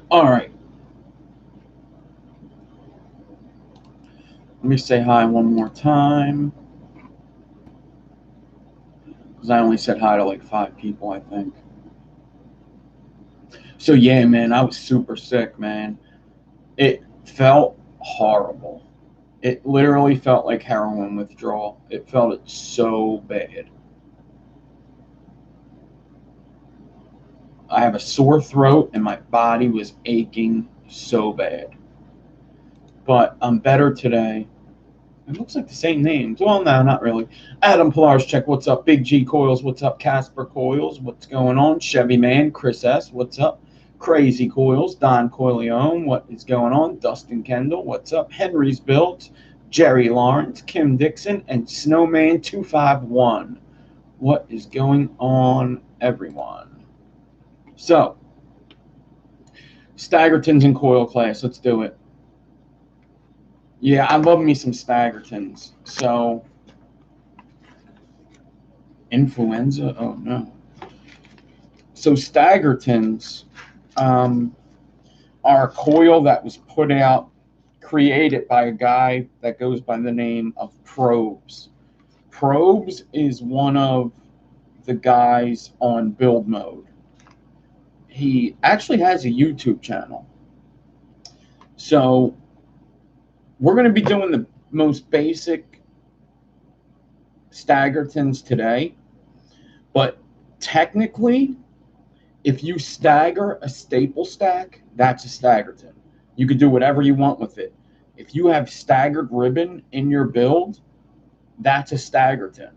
All right. Let me say hi one more time. Because I only said hi to like 5 people, I think. So yeah, man, I was super sick, man. It felt horrible. It literally felt like heroin withdrawal. It felt so bad. I have a sore throat and my body was aching so bad. But I'm better today. It looks like the same names. Well, no, not really. Adam Pilar's check. What's up? Big G Coils. What's up? Casper Coils. What's going on? Chevy Man. Chris S. What's up? Crazy Coils. Don Coileone. What is going on? Dustin Kendall. What's up? Henry's Built. Jerry Lawrence. Kim Dixon. And Snowman 251. What is going on, everyone? So, staggertons and coil class. Let's do it. Yeah, I love me some staggertons. So, influenza? Oh, no. So, staggertons are a coil that was put out, created by a guy that goes by the name of Probes. Probes is one of the guys on Build Mode. He actually has a YouTube channel. So we're going to be doing the most basic staggertons today. But technically, if you stagger a staple stack, that's a staggerton. You can do whatever you want with it. If you have staggered ribbon in your build, that's a staggerton.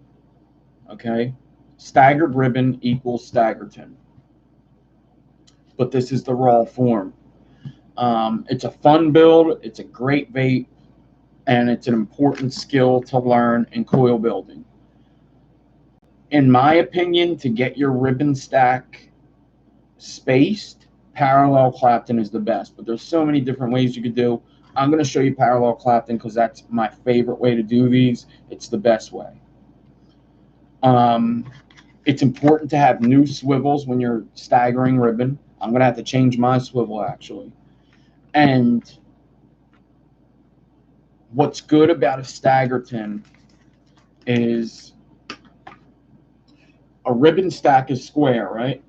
Okay? Staggered ribbon equals staggerton. But this is the raw form. It's a fun build. It's a great vape. And it's an important skill to learn in coil building. In my opinion, to get your ribbon stack spaced, parallel clapton is the best. But there's so many different ways you could do. I'm going to show you parallel clapton because that's my favorite way to do these. It's the best way. It's important to have new swivels when you're staggering ribbon. I'm going to have to change my swivel, actually. And what's good about a staggerton is a ribbon stack is square, right?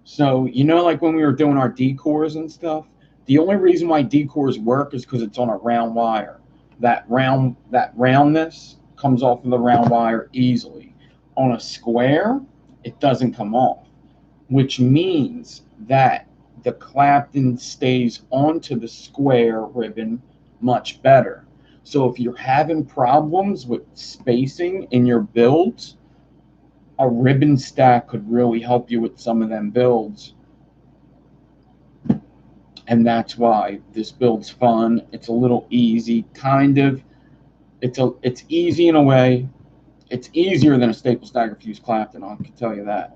So, you know, like when we were doing our decors and stuff, the only reason why decors work is because it's on a round wire. That roundness comes off of the round wire easily. On a square, it doesn't come off, which means that the clapton stays onto the square ribbon much better. So if you're having problems with spacing in your builds, a ribbon stack could really help you with some of them builds. And that's why this build's fun. It's a little easy, kind of. It's easy in a way. It's easier than a staple stagger fuse clapton, I can tell you that.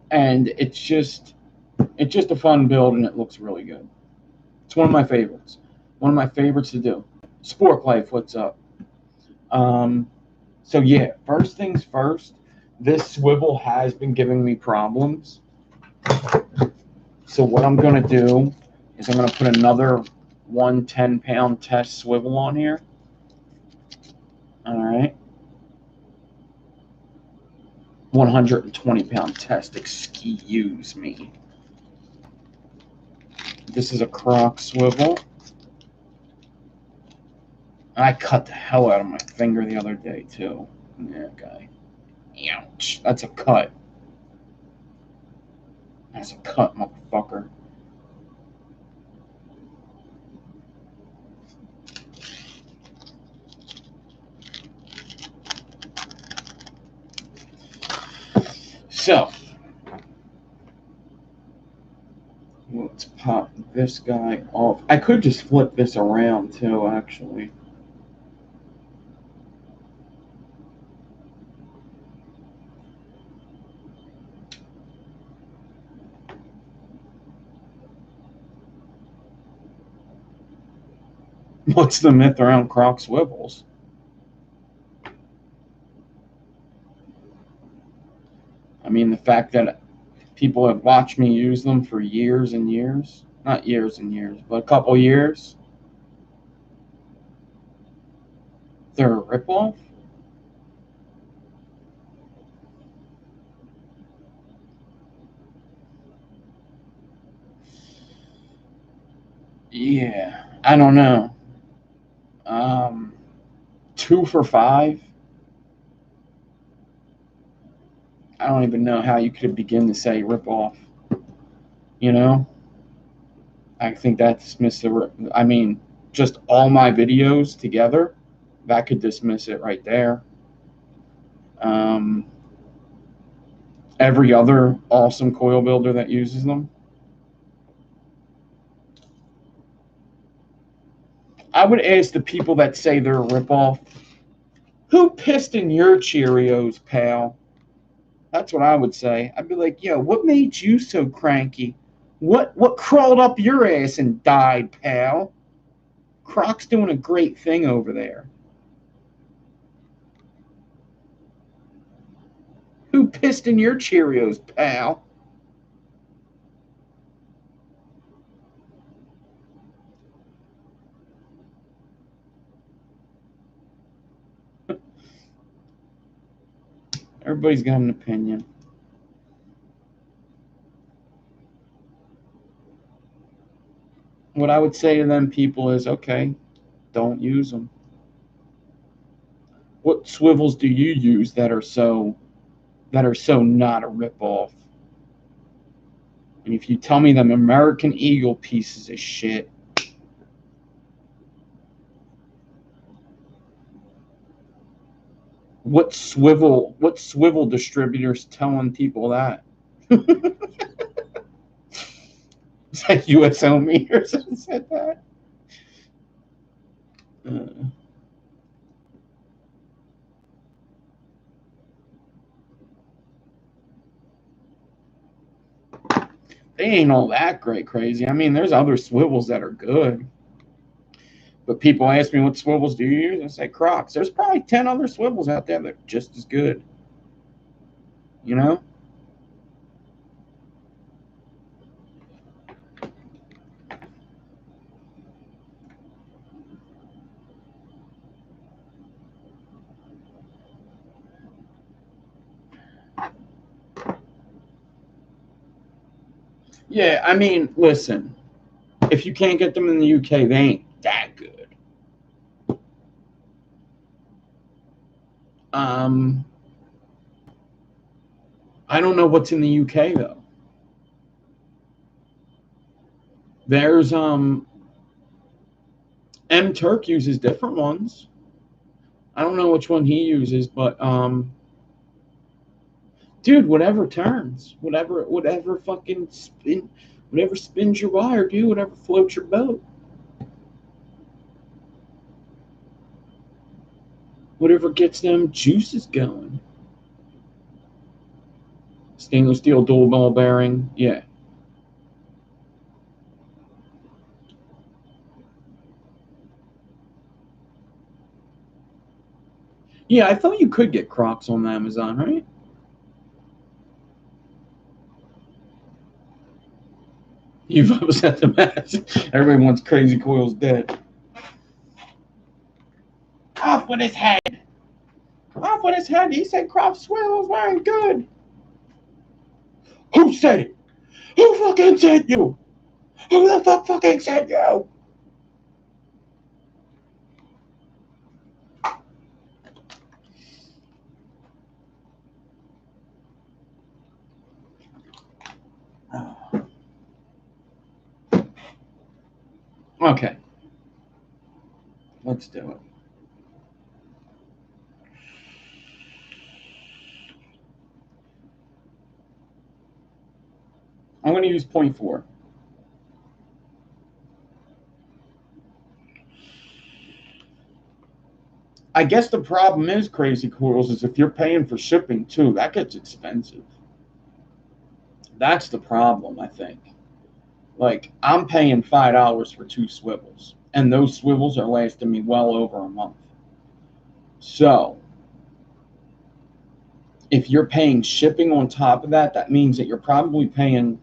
And it's just a fun build, and it looks really good. It's one of my favorites. One of my favorites to do. Sport Life, what's up? So yeah, first things first, this swivel has been giving me problems. So what I'm going to do is I'm going to put another 110-pound test swivel on here. All right. 120-pound test, excuse me. This is a Croc swivel. I cut the hell out of my finger the other day, too. Yeah, okay. Ouch. That's a cut. That's a cut, motherfucker. So, let's pop this guy off. I could just flip this around, too, actually. What's the myth around Croc swivels? I mean, the fact that people have watched me use them for years and years. Not years and years, but a couple years. They're a ripoff? Yeah, I don't know. 2 for $5. I don't even know how you could begin to say ripoff. You know, I think that dismisses the. I mean, just all my videos together, that could dismiss it right there. Every other awesome coil builder that uses them. I would ask the people that say they're a ripoff, who pissed in your Cheerios, pal? That's what I would say. I'd be like, yo, what made you so cranky? What crawled up your ass and died, pal? Croc's doing a great thing over there. Who pissed in your Cheerios, pal? Everybody's got an opinion. What I would say to them people is, okay, don't use them. What swivels do you use that are so not a ripoff? And if you tell me them American Eagle pieces of shit, what swivel distributors telling people that? Is that USO meters that said that? They ain't all that great crazy. I mean, there's other swivels that are good. But people ask me, what swivels do you use? I say Crocs. There's probably 10 other swivels out there that are just as good. You know? Yeah, I mean, listen. If you can't get them in the UK, they ain't that good. I don't know what's in the UK though. There's M Turk uses different ones. I don't know which one he uses, but dude, whatever turns, whatever fucking spin, whatever spins your wire, dude, whatever floats your boat, whatever gets them juices going. Stainless steel dual ball bearing, yeah. Yeah, I thought you could get Crocs on Amazon, right? You've upset the match. Everybody wants Crazy Coil's dead. Off with his head. Off with his head. He said Crop Swirls weren't good. Who said it? Who fucking said you? Who the fuck fucking said you? Okay. Let's do it. I'm going to use 0.4. I guess the problem is, Crazy Coils, is if you're paying for shipping too, that gets expensive. That's the problem, I think. Like, I'm paying $5 for 2 swivels, and those swivels are lasting me well over a month. So, if you're paying shipping on top of that, that means that you're probably paying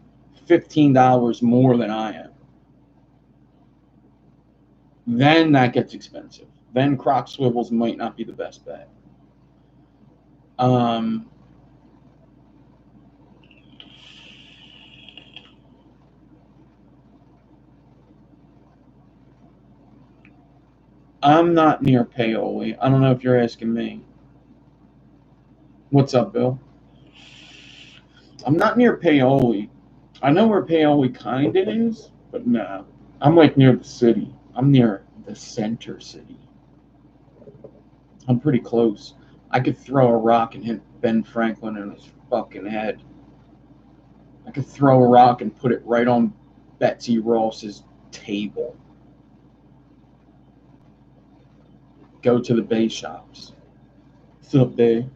$15 more than I am. Then that gets expensive. Then Croc swivels might not be the best bet. I'm not near Paoli. I don't know if you're asking me. What's up, Bill? I'm not near Paoli. I know where Paoli kind of is, but no. I'm like near the city. I'm near the center city. I'm pretty close. I could throw a rock and hit Ben Franklin in his fucking head. I could throw a rock and put it right on Betsy Ross's table. go to the Bay shops. Sup, Bay?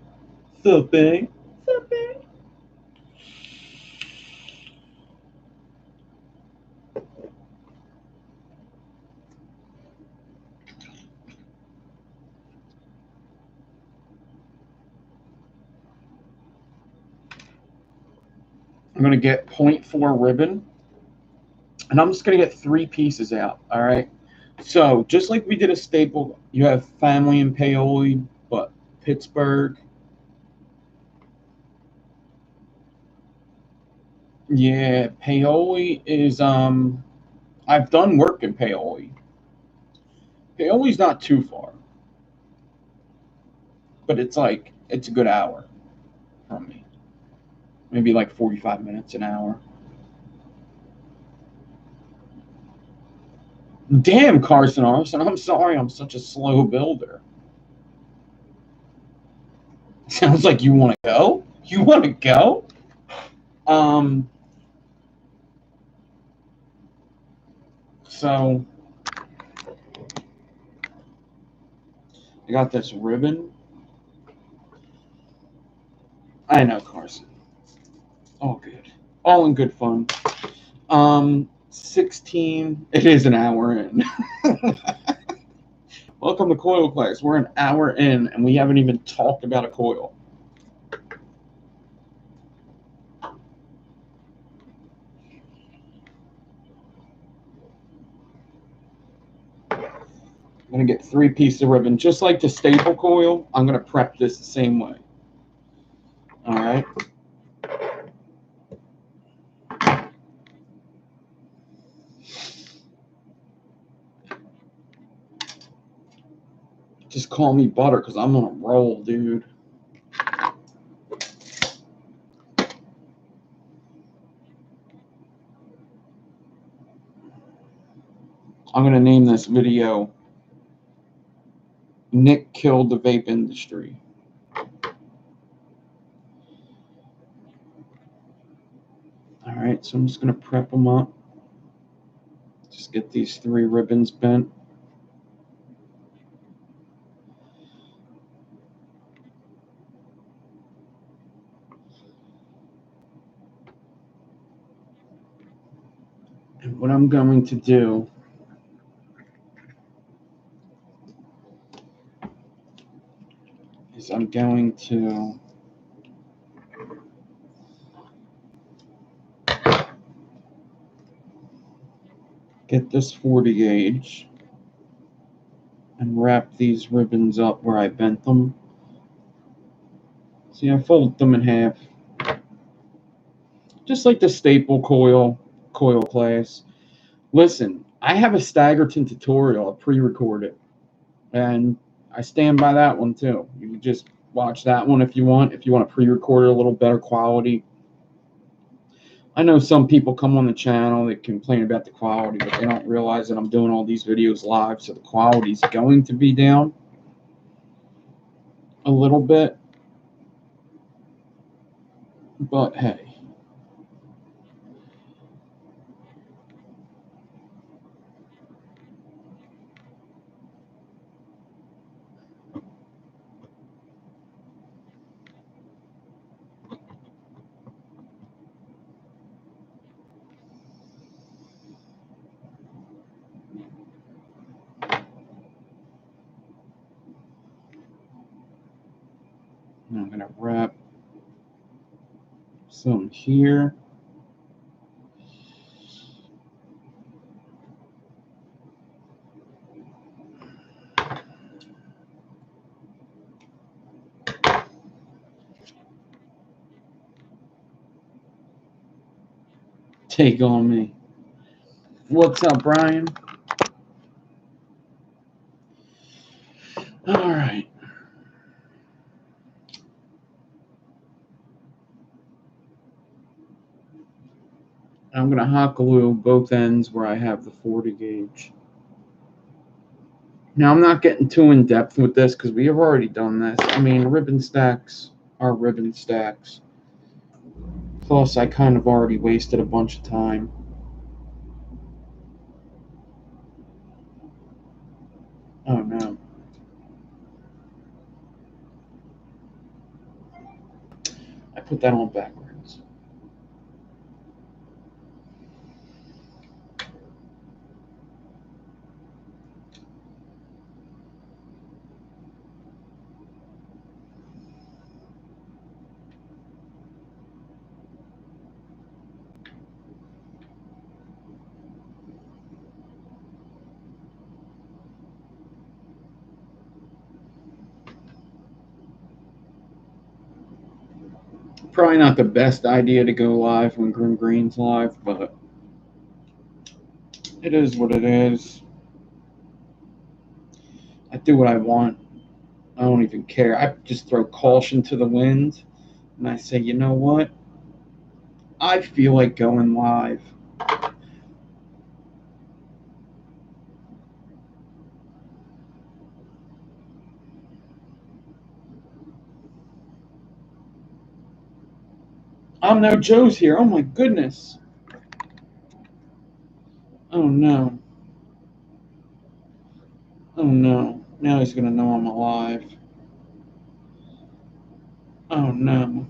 Sup, Bay? Sup, Bay? I'm going to get 0.4 ribbon, and I'm just going to get 3 pieces out, all right? So, just like we did a staple, you have family in Paoli, but Pittsburgh. Yeah, Paoli is, I've done work in Paoli. Paoli's not too far, but it's a good hour from me. Maybe like 45 minutes, an hour. Damn, Carson Arson, I'm sorry I'm such a slow builder. Sounds like you want to go? You want to go? So I got this ribbon. I know, Carson. All good. All in good fun. 16. It is an hour in. Welcome to coil class. We're an hour in, and we haven't even talked about a coil. I'm going to get 3 pieces of ribbon. Just like the staple coil, I'm going to prep this the same way. All right. Just call me butter because I'm on a roll, dude. I'm going to name this video Nick Killed the Vape Industry. All right, so I'm just going to prep them up. Just get these 3 ribbons bent. And what I'm going to do is I'm going to get this 40 gauge and wrap these ribbons up where I bent them. See, I folded them in half. Just like the staple coil class. Listen, I have a staggerton tutorial, a pre-recorded, and I stand by that one too. You can just watch that one if you want. If you want to pre-record it a little better quality. I know some people come on the channel that complain about the quality, but they don't realize that I'm doing all these videos live, so the quality's going to be down a little bit. But hey. I'm going to wrap some here. Take on me. What's up, Brian? All right. I'm going to hot glue both ends where I have the 40 gauge. Now, I'm not getting too in depth with this because we have already done this. I mean, ribbon stacks are ribbon stacks. Plus, I kind of already wasted a bunch of time. Oh, no. put that on backwards. Probably not the best idea to go live when Grim Green's live, but it is what it is. I do what I want. I don't even care. I just throw caution to the wind, and I say, you know what? I feel like going live. I'm no Joe's here. Oh my goodness. Oh no. Oh no. Now he's gonna know I'm alive. Oh no.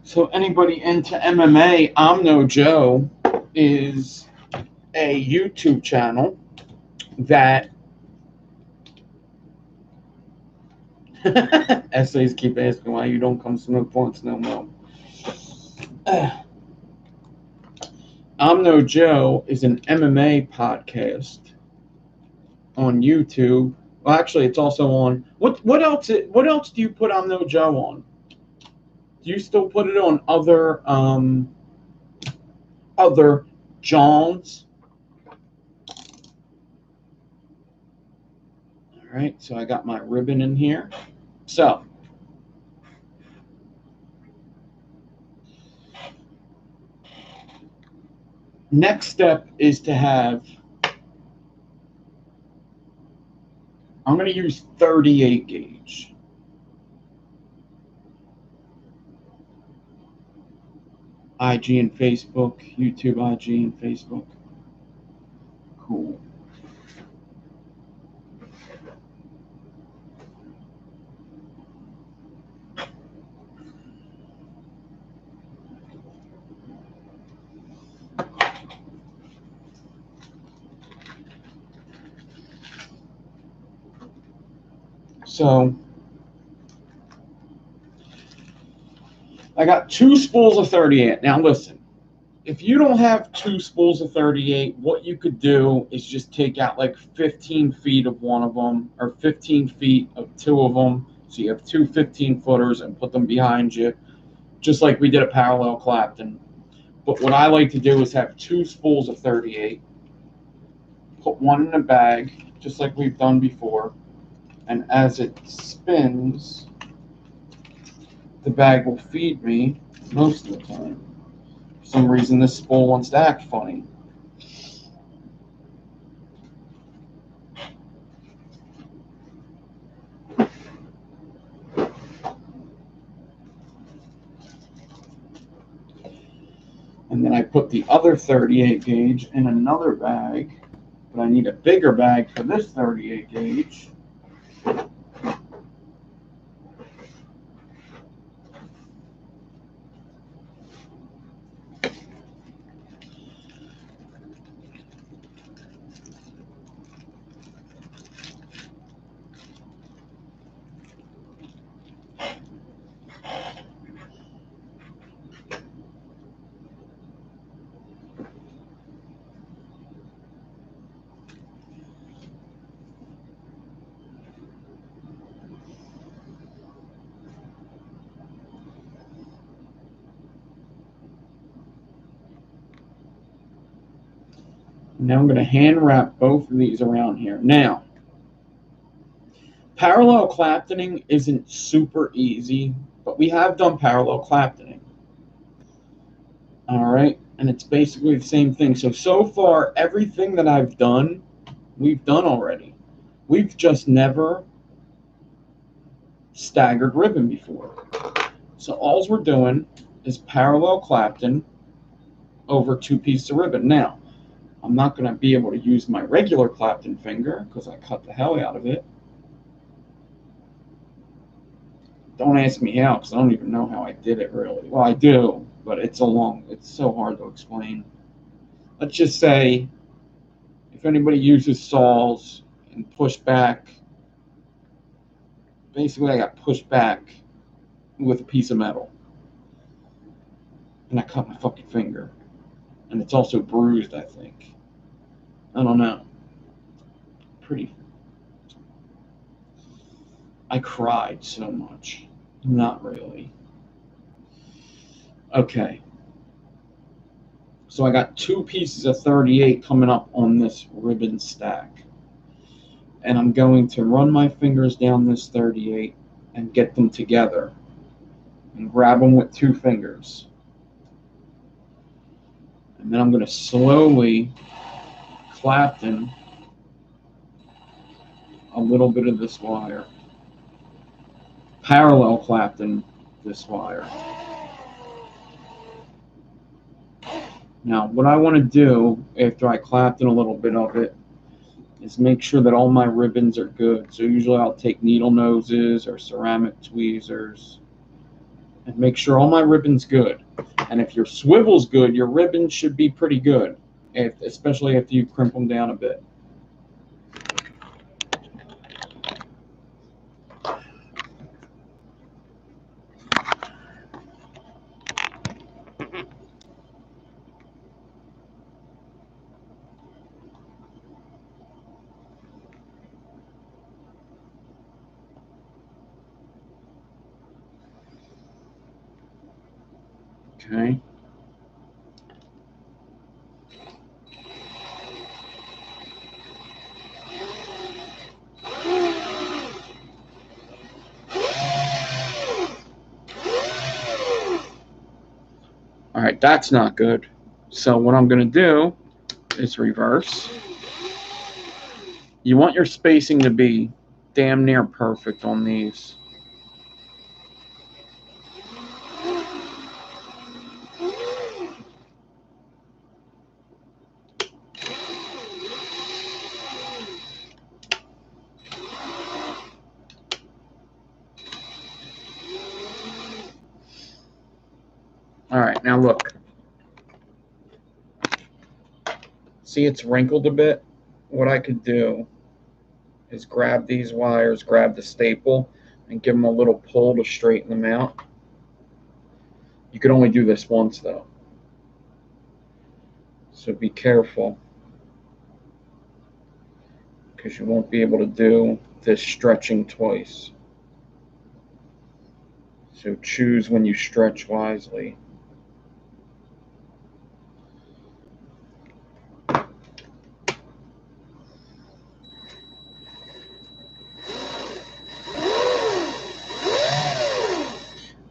So anybody into MMA, I'm no Joe is a YouTube channel that essays keep asking why you don't come smoke points no more. I'm No Joe is an MMA podcast on YouTube. Well, actually, it's also on what else? What else do you put I'm No Joe on? Do you still put it on other Johns? All right, so I got my ribbon in here. So next step is to have. I'm going to use 38 gauge. IG and Facebook, YouTube, IG and Facebook. Cool. So I got 2 spools of 38. Now listen, if you don't have 2 spools of 38, what you could do is just take out like 15 feet of one of them or 15 feet of 2 of them. So you have 2 15-footers and put them behind you, just like we did a parallel Clapton. But what I like to do is have 2 spools of 38, put one in a bag, just like we've done before, and as it spins, the bag will feed me most of the time. For some reason, this spool wants to act funny. And then I put the other 38 gauge in another bag, but I need a bigger bag for this 38 gauge. Now I'm going to hand wrap both of these around here. Now, parallel Claptoning isn't super easy, but we have done parallel Claptoning. All right, and it's basically the same thing. So far, everything that I've done, we've done already. We've just never staggered ribbon before. So all we're doing is parallel clapton over 2 pieces of ribbon. Now, I'm not going to be able to use my regular clapton finger because I cut the hell out of it. Don't ask me how, because I don't even know how I did it really. Well, I do, but it's so hard to explain. Let's just say, if anybody uses saws and push back, basically I got pushed back with a piece of metal. And I cut my fucking finger. And it's also bruised, I think. I don't know. Pretty. I cried so much. Not really. Okay. So I got 2 pieces of 38 coming up on this ribbon stack. And I'm going to run my fingers down this 38 and get them together. And grab them with 2 fingers. And then I'm going to slowly clapton a little bit of this wire. Parallel clapton this wire. Now, what I want to do after I clapton a little bit of it is make sure that all my ribbons are good. So usually I'll take needle noses or ceramic tweezers and make sure all my ribbon's good. And if your swivel's good, your ribbons should be pretty good, especially after you crimp them down a bit. Okay. All right, that's not good. So what I'm going to do is reverse. You want your spacing to be damn near perfect on these. All right, now look. See, it's wrinkled a bit. What I could do is grab these wires, grab the staple, and give them a little pull to straighten them out. You can only do this once, though. So be careful, because you won't be able to do this stretching twice. So choose when you stretch wisely.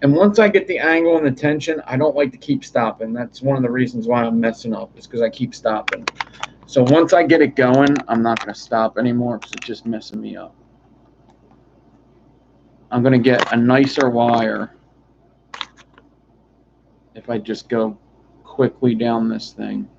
And once I get the angle and the tension, I don't like to keep stopping. That's one of the reasons why I'm messing up, is because I keep stopping. So once I get it going, I'm not going to stop anymore because it's just messing me up. I'm going to get a nicer wire if I just go quickly down this thing.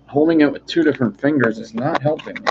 Holding it with 2 different fingers is not helping me.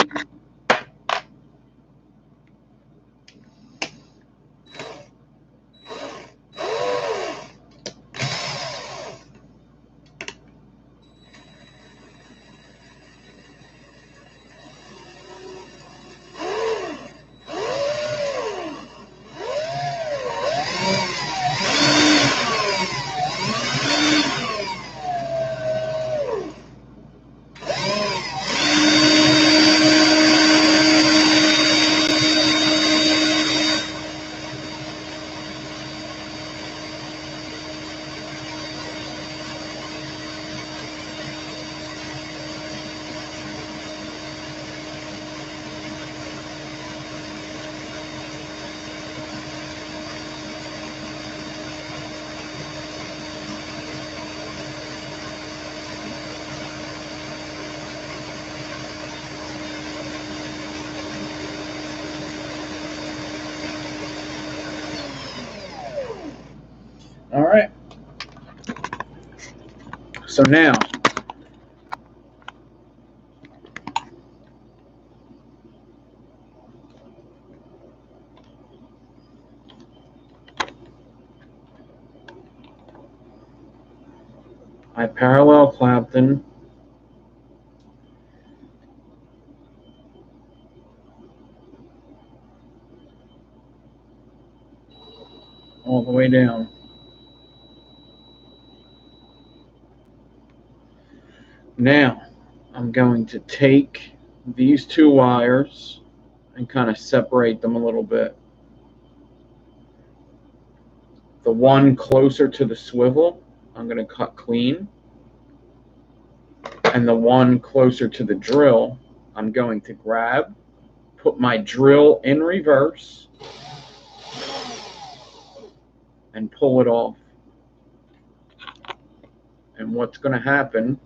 All right. So now, I parallel Clapton. All the way down. Now, I'm going to take these two wires and kind of separate them a little bit. The one closer to the swivel, I'm going to cut clean. And the one closer to the drill, I'm going to grab, put my drill in reverse, and pull it off. And what's going to happen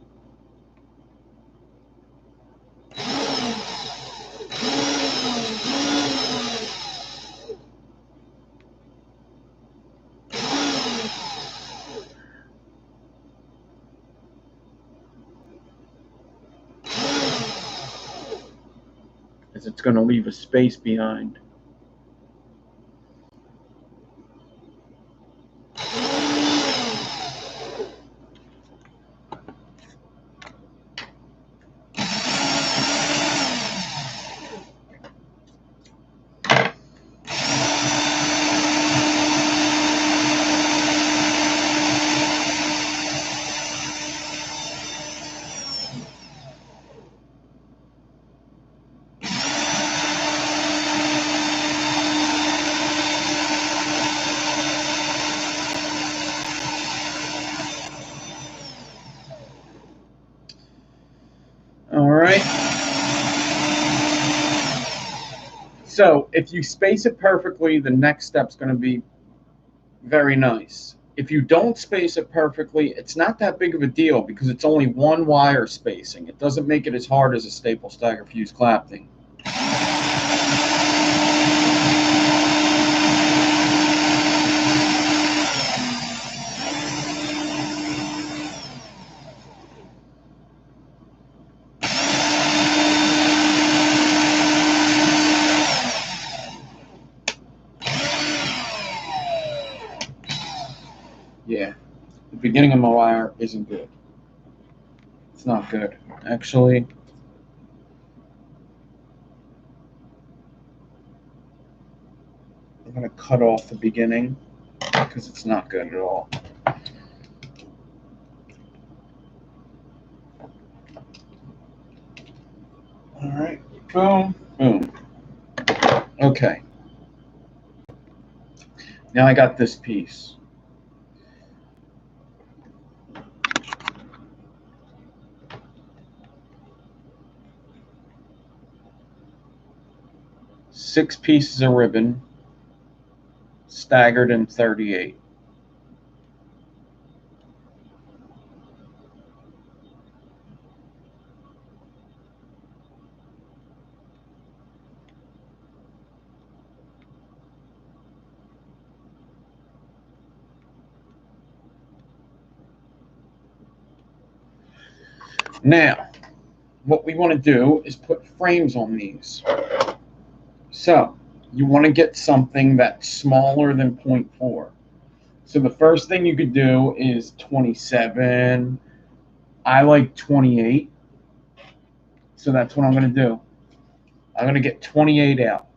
is it's going to leave a space behind. All right. So if you space it perfectly, the next step's going to be very nice. If you don't space it perfectly, it's not that big of a deal because it's only one wire spacing. It doesn't make it as hard as a staple stagger fuse clapping. Yeah, the beginning of my wire isn't good. It's not good. Actually, I'm going to cut off the beginning because it's not good at all. All right, boom, boom. Okay. Now I got this piece. Six pieces of ribbon, staggered in 38. Now, what we want to do is put frames on these. So, you want to get something that's smaller than 0.4. So the first thing you could do is 27. I like 28. So that's what I'm going to do. I'm going to get 28 out.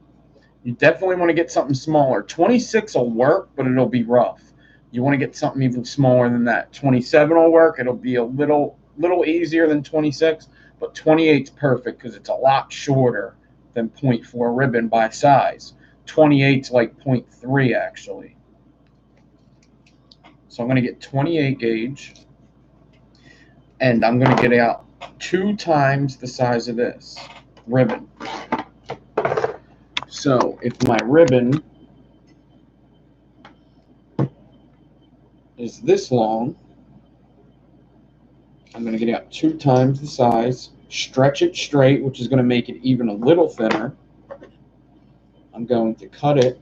You definitely want to get something smaller. 26 will work, but it'll be rough. You want to get something even smaller than that. 27 will work. It'll be a little easier than 26, but 28 is perfect because it's a lot shorter than 0.4 ribbon by size. 28 is like 0.3 actually. So I'm going to get 28 gauge, and I'm going to get out 2 times the size of this ribbon. So if my ribbon is this long, I'm going to get out 2 times the size, stretch it straight, which is going to make it even a little thinner. I'm going to cut it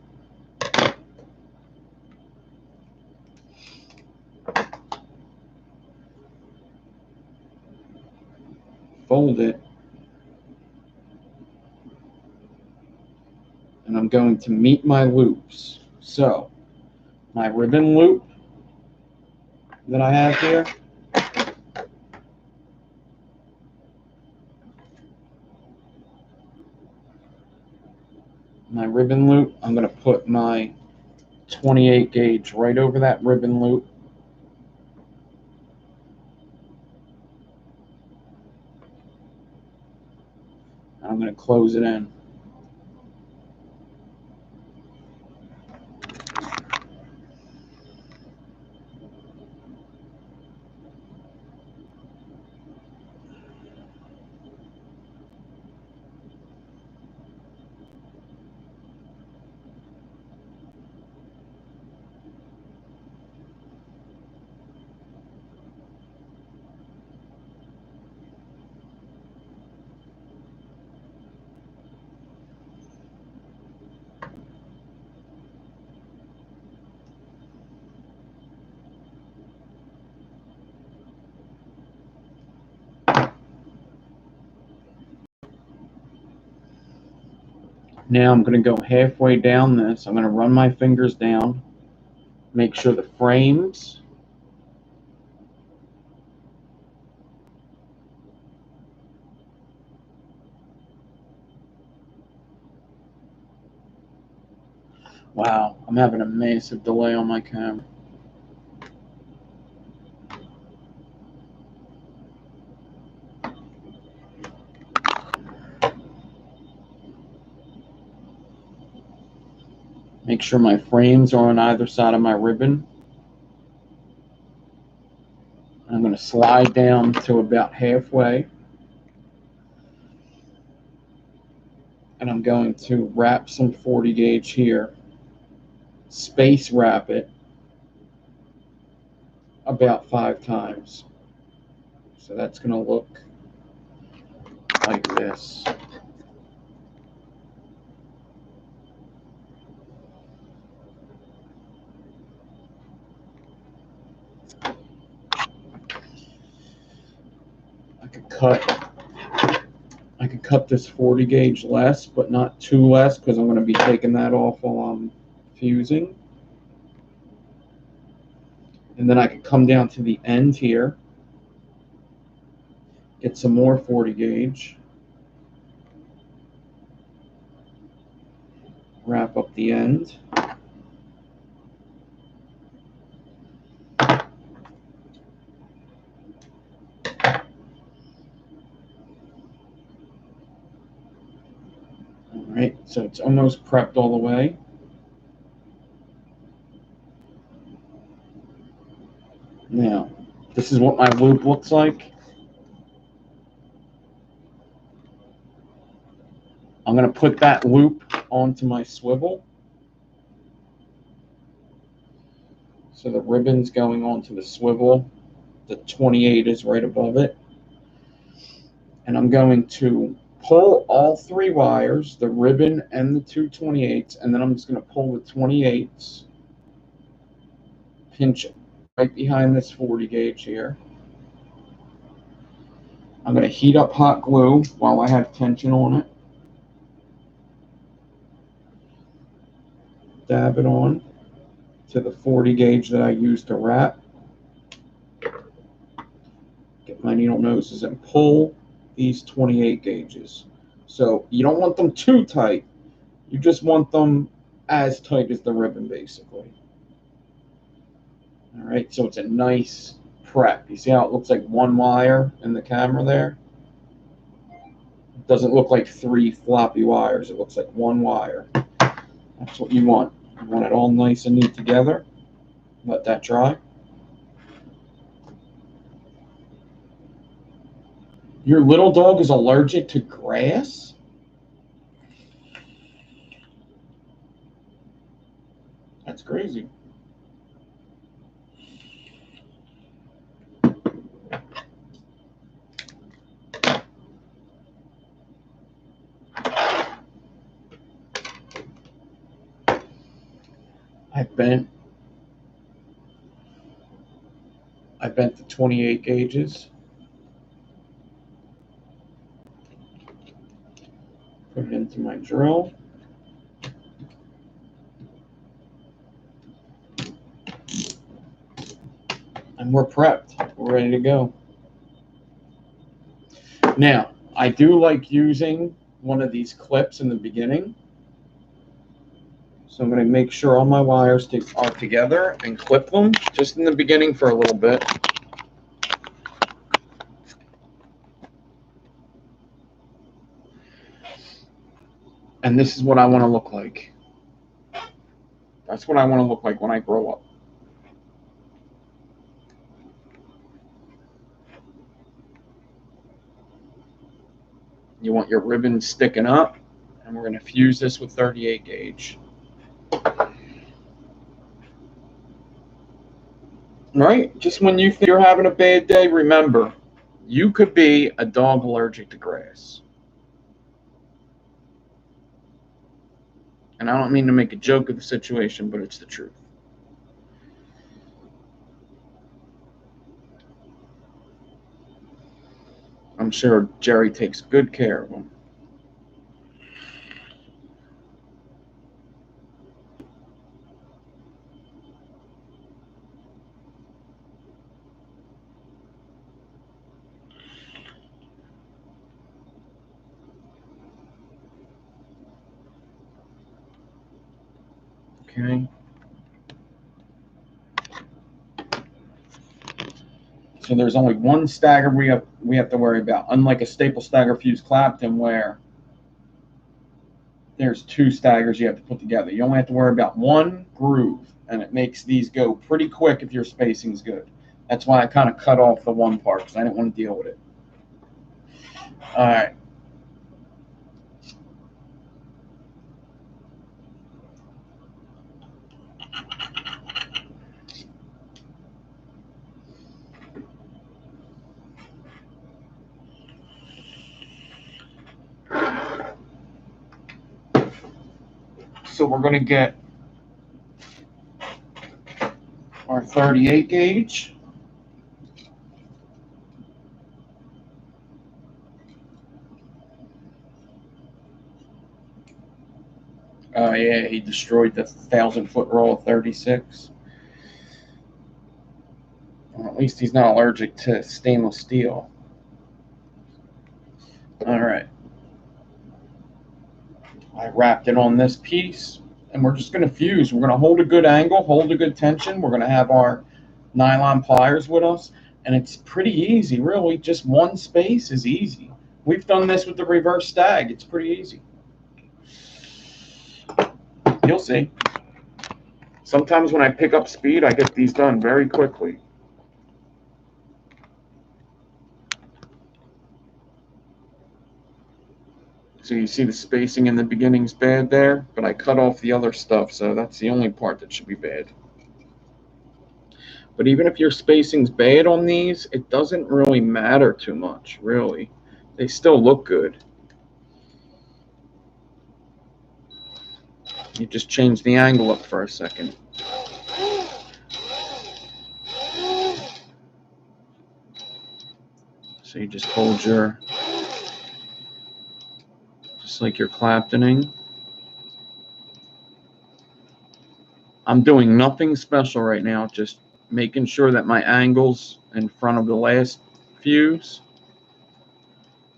fold it, and I'm going to meet my loops. So my ribbon loop that I have here, I'm going to put my 28 gauge right over that ribbon loop. And I'm going to close it in. Now I'm going to go halfway down this. I'm going to run my fingers down, make sure the frames wow, I'm having a massive delay on my camera. Make sure my frames are on either side of my ribbon. I'm going to slide down to about halfway. And I'm going to wrap some 40 gauge here. Space wrap it about 5 times. So that's going to look like this. I could cut this 40 gauge less, but not too less, because I'm going to be taking that off while I'm fusing. And then I could come down to the end here, get some more 40 gauge, wrap up the end. Alright, so it's almost prepped all the way. Now, this is what my loop looks like. I'm going to put that loop onto my swivel. So the ribbon's going onto the swivel. The 28 is right above it. And I'm going to pull all 3 wires, the ribbon and the 2 28s, and then I'm just going to pull the 28s, pinch it right behind this 40 gauge here. I'm going to heat up hot glue while I have tension on it. Dab it on to the 40 gauge that I used to wrap. Get my needle noses and pull these 28 gauges. So you don't want them too tight. You just want them as tight as the ribbon, basically. All right, so it's a nice prep. You see how it looks like 1 wire in the camera there? It doesn't look like 3 floppy wires. It looks like 1 wire. That's what you want. You want it all nice and neat together. Let that dry. Your little dog is allergic to grass? That's crazy. I bent the 28 gauges. Put it into my drill. And we're prepped. We're ready to go. Now, I do like using one of these clips in the beginning. So I'm going to make sure all my wires are together and clip them just in the beginning for a little bit. And this is what I want to look like. That's what I want to look like when I grow up. You want your ribbon sticking up, and we're going to fuse this with 38 gauge. Right? Just when you think you're having a bad day, remember, you could be a dog allergic to grass. And I don't mean to make a joke of the situation, but it's the truth. I'm sure Jerry takes good care of them. Okay. So there's only one stagger we have to worry about, unlike a staple stagger fuse Clapton where there's two staggers you have to put together. You only have to worry about one groove, and it makes these go pretty quick if your spacing's good. That's why I kind of cut off the one part, because I didn't want to deal with it. All right. So we're going to get our 38 gauge. Oh, yeah, he destroyed the 1,000-foot roll of 36. Well, at least he's not allergic to stainless steel. All right. I wrapped it on this piece, and we're just going to fuse. We're going to hold a good angle, hold a good tension. We're going to have our nylon pliers with us, and it's pretty easy, really. Just one space is easy. We've done this with the reverse stag. It's pretty easy. You'll see. Sometimes when I pick up speed, I get these done very quickly. So you see the spacing in the beginning's bad there, but I cut off the other stuff, so that's the only part that should be bad. But even if your spacing's bad on these, it doesn't really matter too much, really. They still look good. You just change the angle up for a second. So you just hold your, just like your Claptoning. I'm doing nothing special right now, just making sure that my angle's in front of the last fuse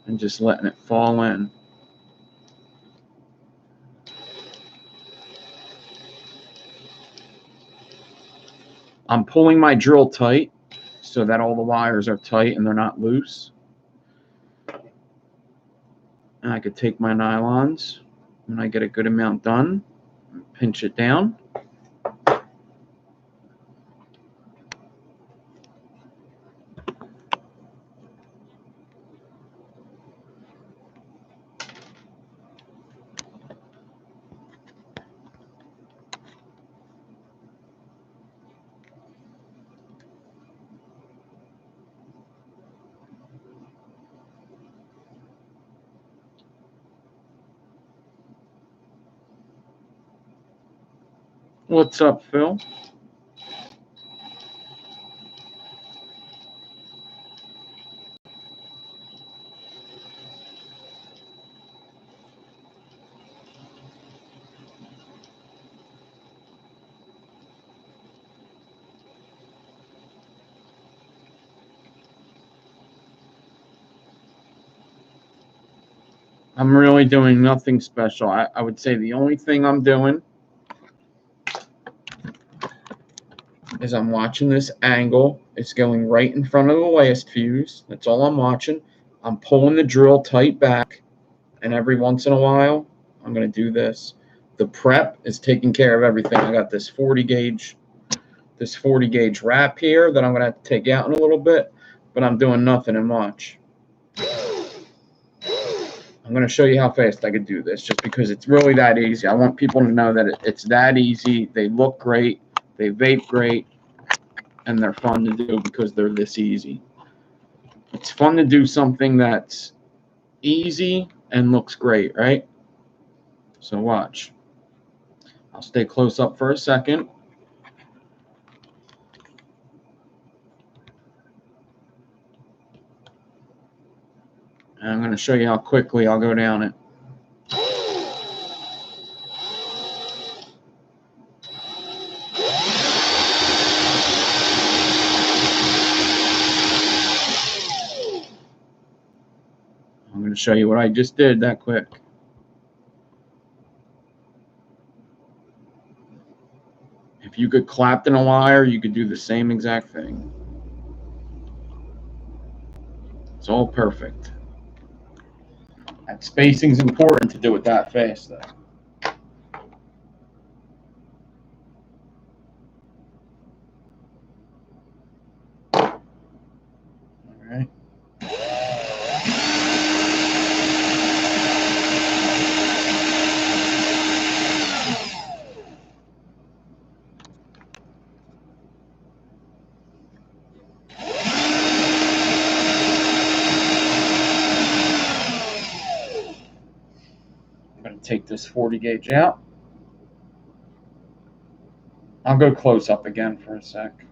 and just letting it fall in. I'm pulling my drill tight so that all the wires are tight and they're not loose. And I could take my nylons when I get a good amount done, pinch it down. What's up, Phil? I'm really doing nothing special. I would say the only thing I'm doing is I'm watching this angle. It's going right in front of the last fuse. That's all I'm watching. I'm pulling the drill tight back, and every once in a while, I'm going to do this. The prep is taking care of everything. I got this 40 gauge wrap here that I'm going to have to take out in a little bit, but I'm doing nothing and watch. I'm going to show you how fast I could do this just because it's really that easy. I want people to know that it's that easy. They look great. They vape great. And they're fun to do because they're this easy. It's fun to do something that's easy and looks great, right? So watch. I'll stay close up for a second. And I'm going to show you how quickly I'll go down it. I'm going to show you what I just did that quick. If you could clap in a wire, you could do the same exact thing. It's all perfect. That spacing's important to do it that fast, though. All right. I'm going to take this 40 gauge out. I'll go close up again for a sec.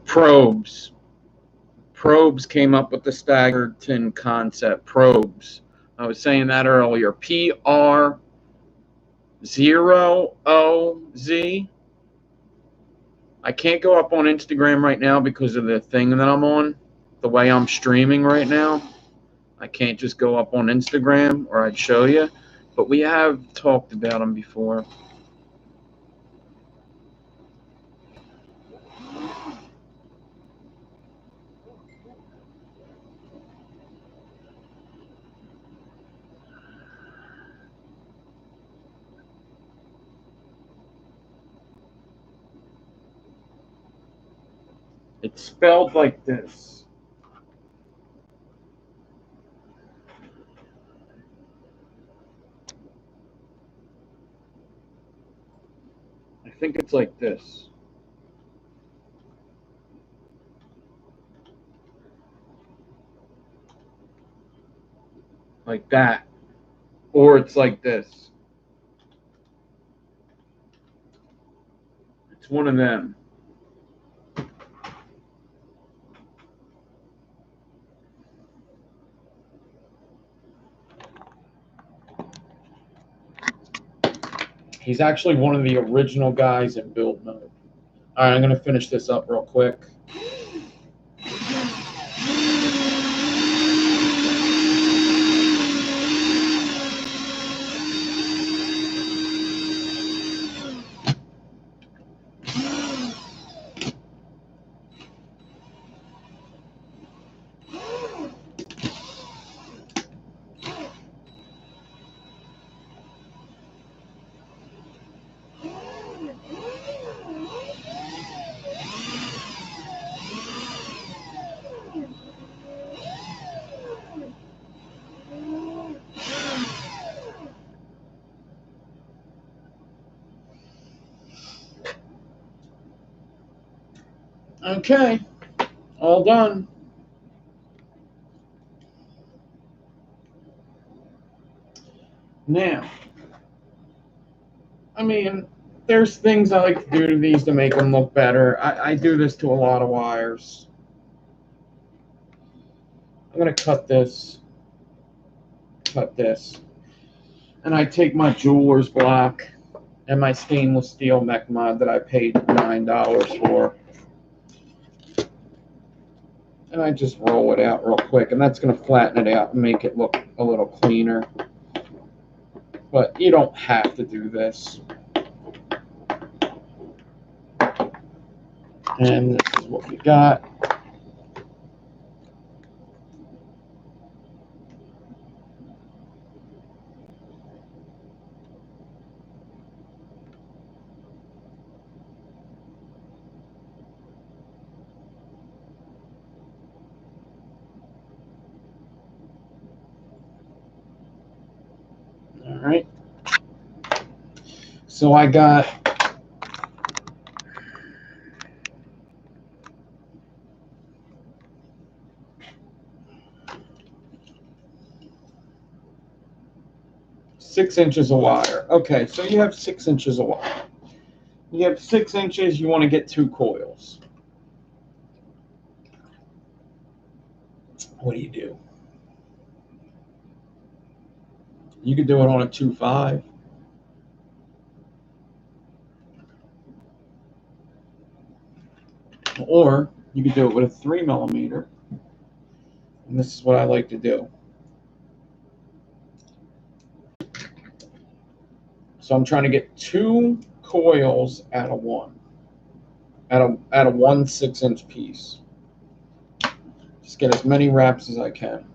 Probes. Probes came up with the staggerton concept. Probes. I was saying that earlier. PROZ. I can't go up on Instagram right now because of the thing that I'm on. The way I'm streaming right now, I can't just go up on Instagram or I'd show you. But we have talked about them before. It's spelled like this. I think it's like this. Like that. Or it's like this. It's one of them. He's actually one of the original guys in build mode. All right, I'm going to finish this up real quick. Okay, all done. Now, I mean, there's things I like to do to these to make them look better. I do this to a lot of wires. I'm going to cut this, and I take my jeweler's block and my stainless steel mech mod that I paid $9 for, and I just roll it out real quick, and that's going to flatten it out and make it look a little cleaner. But you don't have to do this. And this is what we got. All right. So I got 6 inches of wire. Okay, so you have 6 inches of wire. You have 6 inches, you want to get 2 coils. What do? You could do it on a 2.5. Or you could do it with a 3mm. And this is what I like to do. So I'm trying to get 2 coils out of one. Out of one 6-inch piece. Just get as many wraps as I can.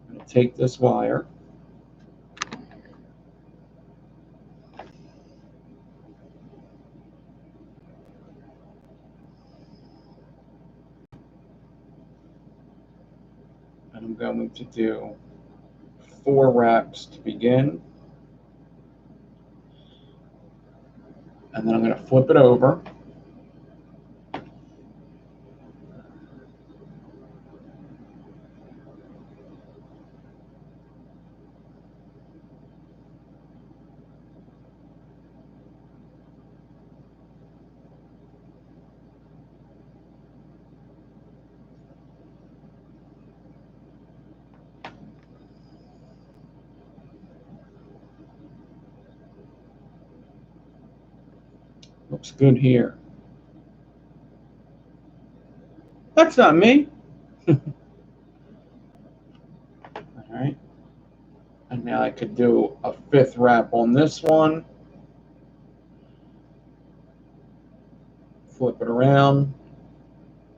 I'm going to take this wire. And I'm going to do 4 wraps to begin. And then I'm going to flip it over. Looks good here. That's not me. All right. And now I could do a 5th wrap on this one. Flip it around.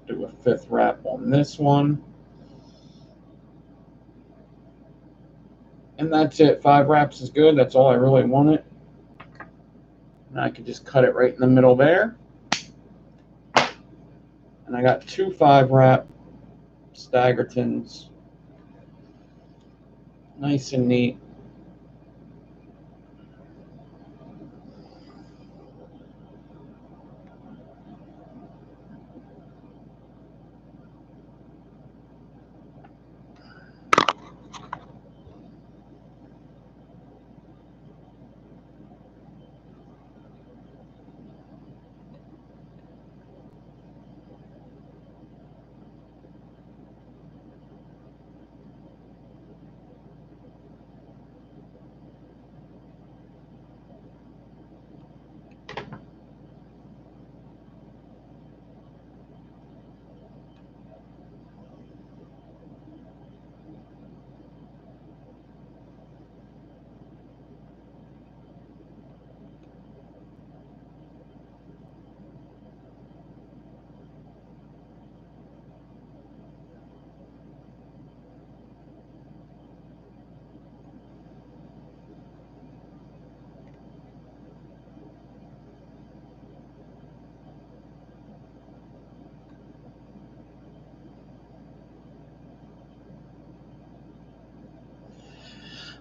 Do a 5th wrap on this one. And that's it. 5 wraps is good. That's all I really wanted. And I could just cut it right in the middle there. And I got 2 5-wrap staggertons. Nice and neat.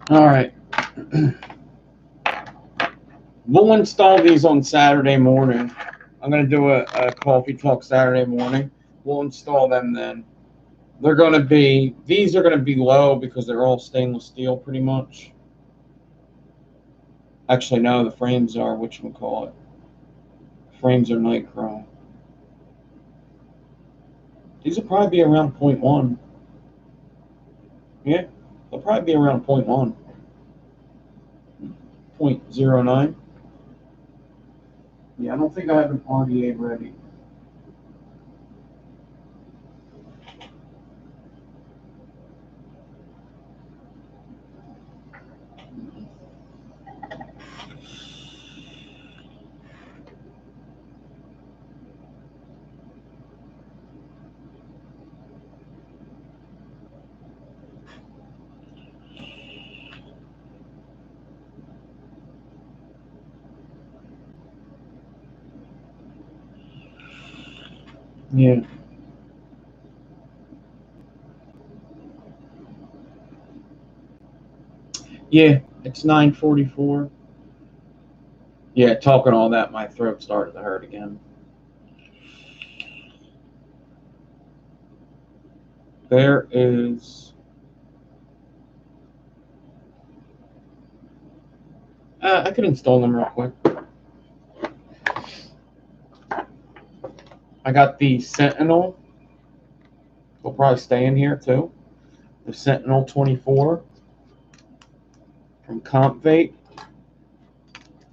All right. We'll install these on Saturday morning. I'm going to do a coffee talk Saturday morning. We'll install them then. They're going to be, these are going to be low because they're all stainless steel pretty much. Actually, no, the frames are, whatchamacallit. Frames are nichrome. These will probably be around 0.1. Yeah, they'll probably be around 0.1. 0.09. Yeah, I don't think I have an RDA ready. Yeah. Yeah, it's 9:44. Yeah, talking all that, my throat started to hurt again. There is. I could install them real quick. I got the Sentinel. They'll probably stay in here too. The Sentinel 24 from Comp Vape.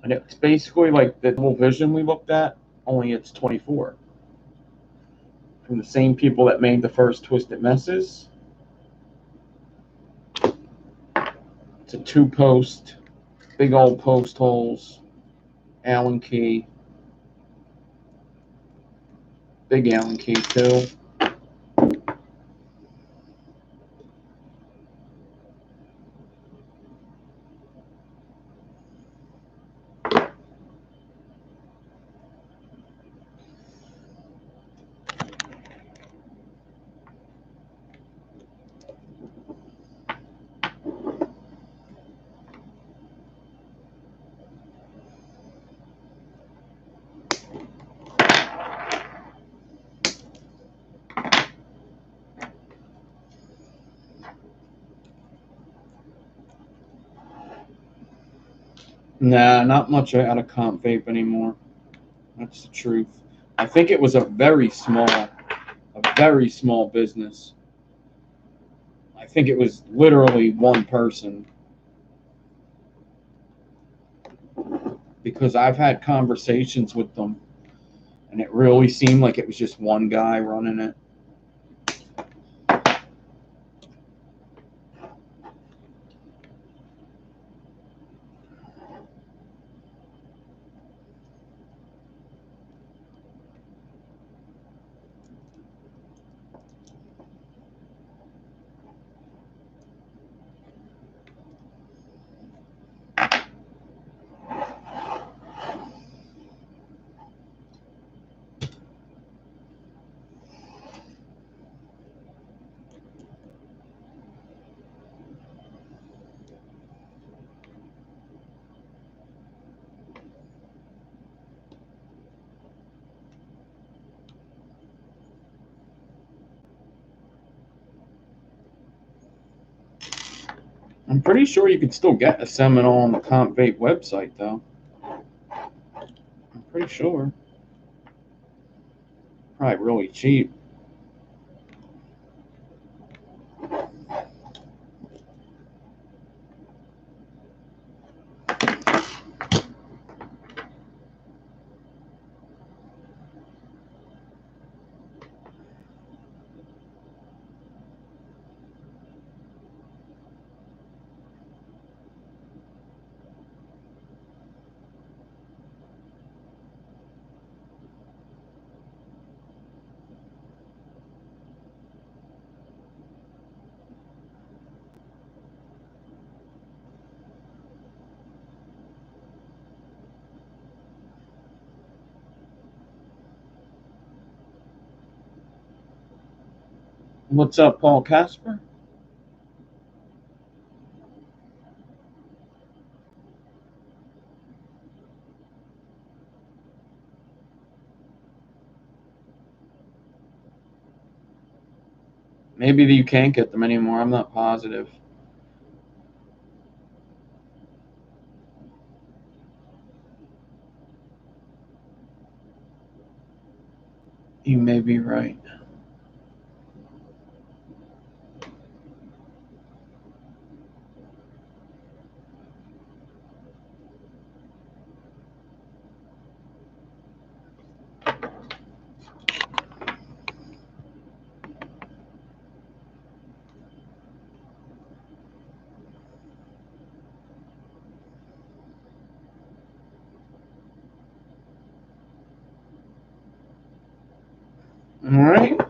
And it's basically like the double vision we looked at, only it's 24. From the same people that made the first Twisted Messes. It's a 2-post, big old post holes, Allen key. Big Allen key too. Nah, not much out of Comp Vape anymore. That's the truth. I think it was a very small business. I think it was literally one person. Because I've had conversations with them, and it really seemed like it was just one guy running it. I'm pretty sure you can still get a Seminole on the Comp Vape website, though. I'm pretty sure. Probably really cheap. What's up, Paul Casper? Maybe you can't get them anymore. I'm not positive. You may be right. All right.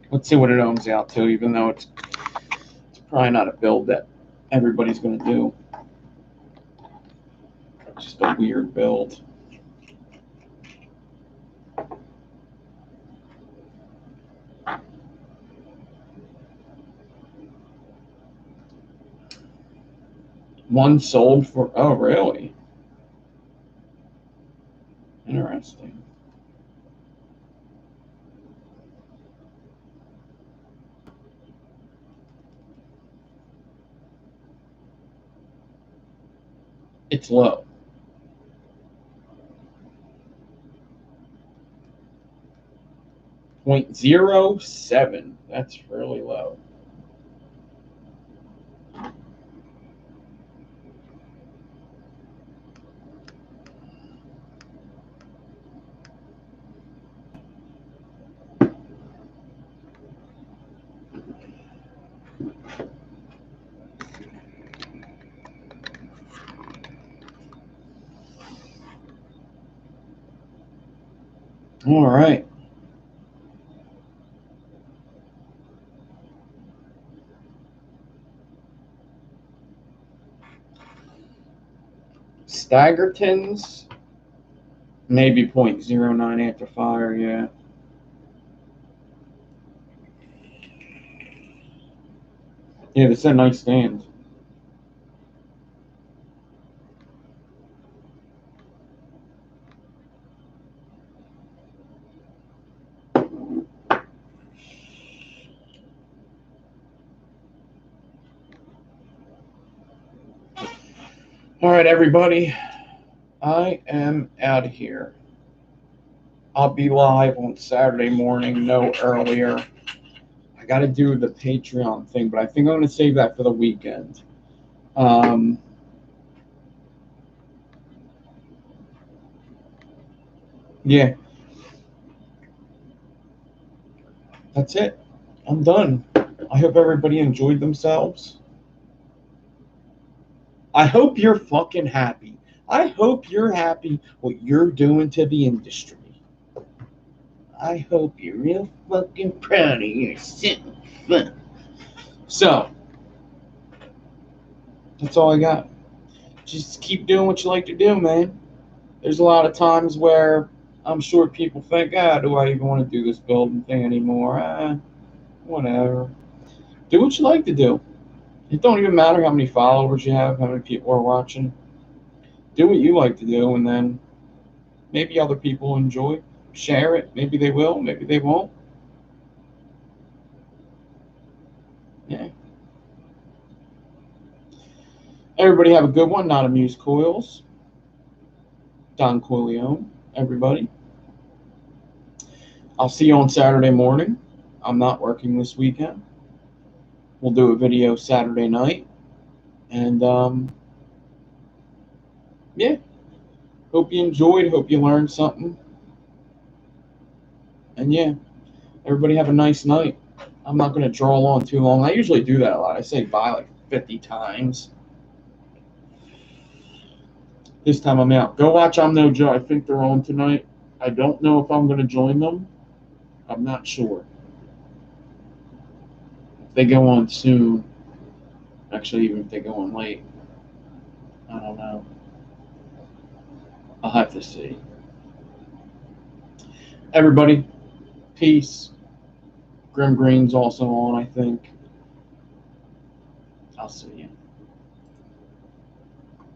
Let's see what it ohms out to, even though it's probably not a build that everybody's going to do. It's just a weird build. One sold for, oh, really? Interesting. It's low. .07. That's really low. All right. Staggertons, maybe .09 after fire, yeah. Yeah, they said nice stand. All right, everybody. I am out of here. I'll be live on Saturday morning, no earlier. I got to do the Patreon thing, but I think I'm going to save that for the weekend. Yeah. That's it. I'm done. I hope everybody enjoyed themselves. I hope you're fucking happy. I hope you're happy what you're doing to the industry. I hope you're real fucking proud of yourself. So, that's all I got. Just keep doing what you like to do, man. There's a lot of times where I'm sure people think, do I even want to do this building thing anymore? Whatever. Do what you like to do. It don't even matter how many followers you have, how many people are watching. Do what you like to do, and then maybe other people enjoy. Share it. Maybe they will. Maybe they won't. Yeah. Everybody have a good one. Not Amused Coils. Don Corleone. Everybody. I'll see you on Saturday morning. I'm not working this weekend. We'll do a video Saturday night. And, yeah. Hope you enjoyed. Hope you learned something. And, yeah. Everybody have a nice night. I'm not going to draw on too long. I usually do that a lot. I say bye like 50 times. This time I'm out. Go watch I'm No Joe. I think they're on tonight. I don't know if I'm going to join them. I'm not sure. If they go on soon, actually, even if they go on late, I don't know. I'll have to see. Everybody, peace. Grim Green's also on, I think. I'll see you.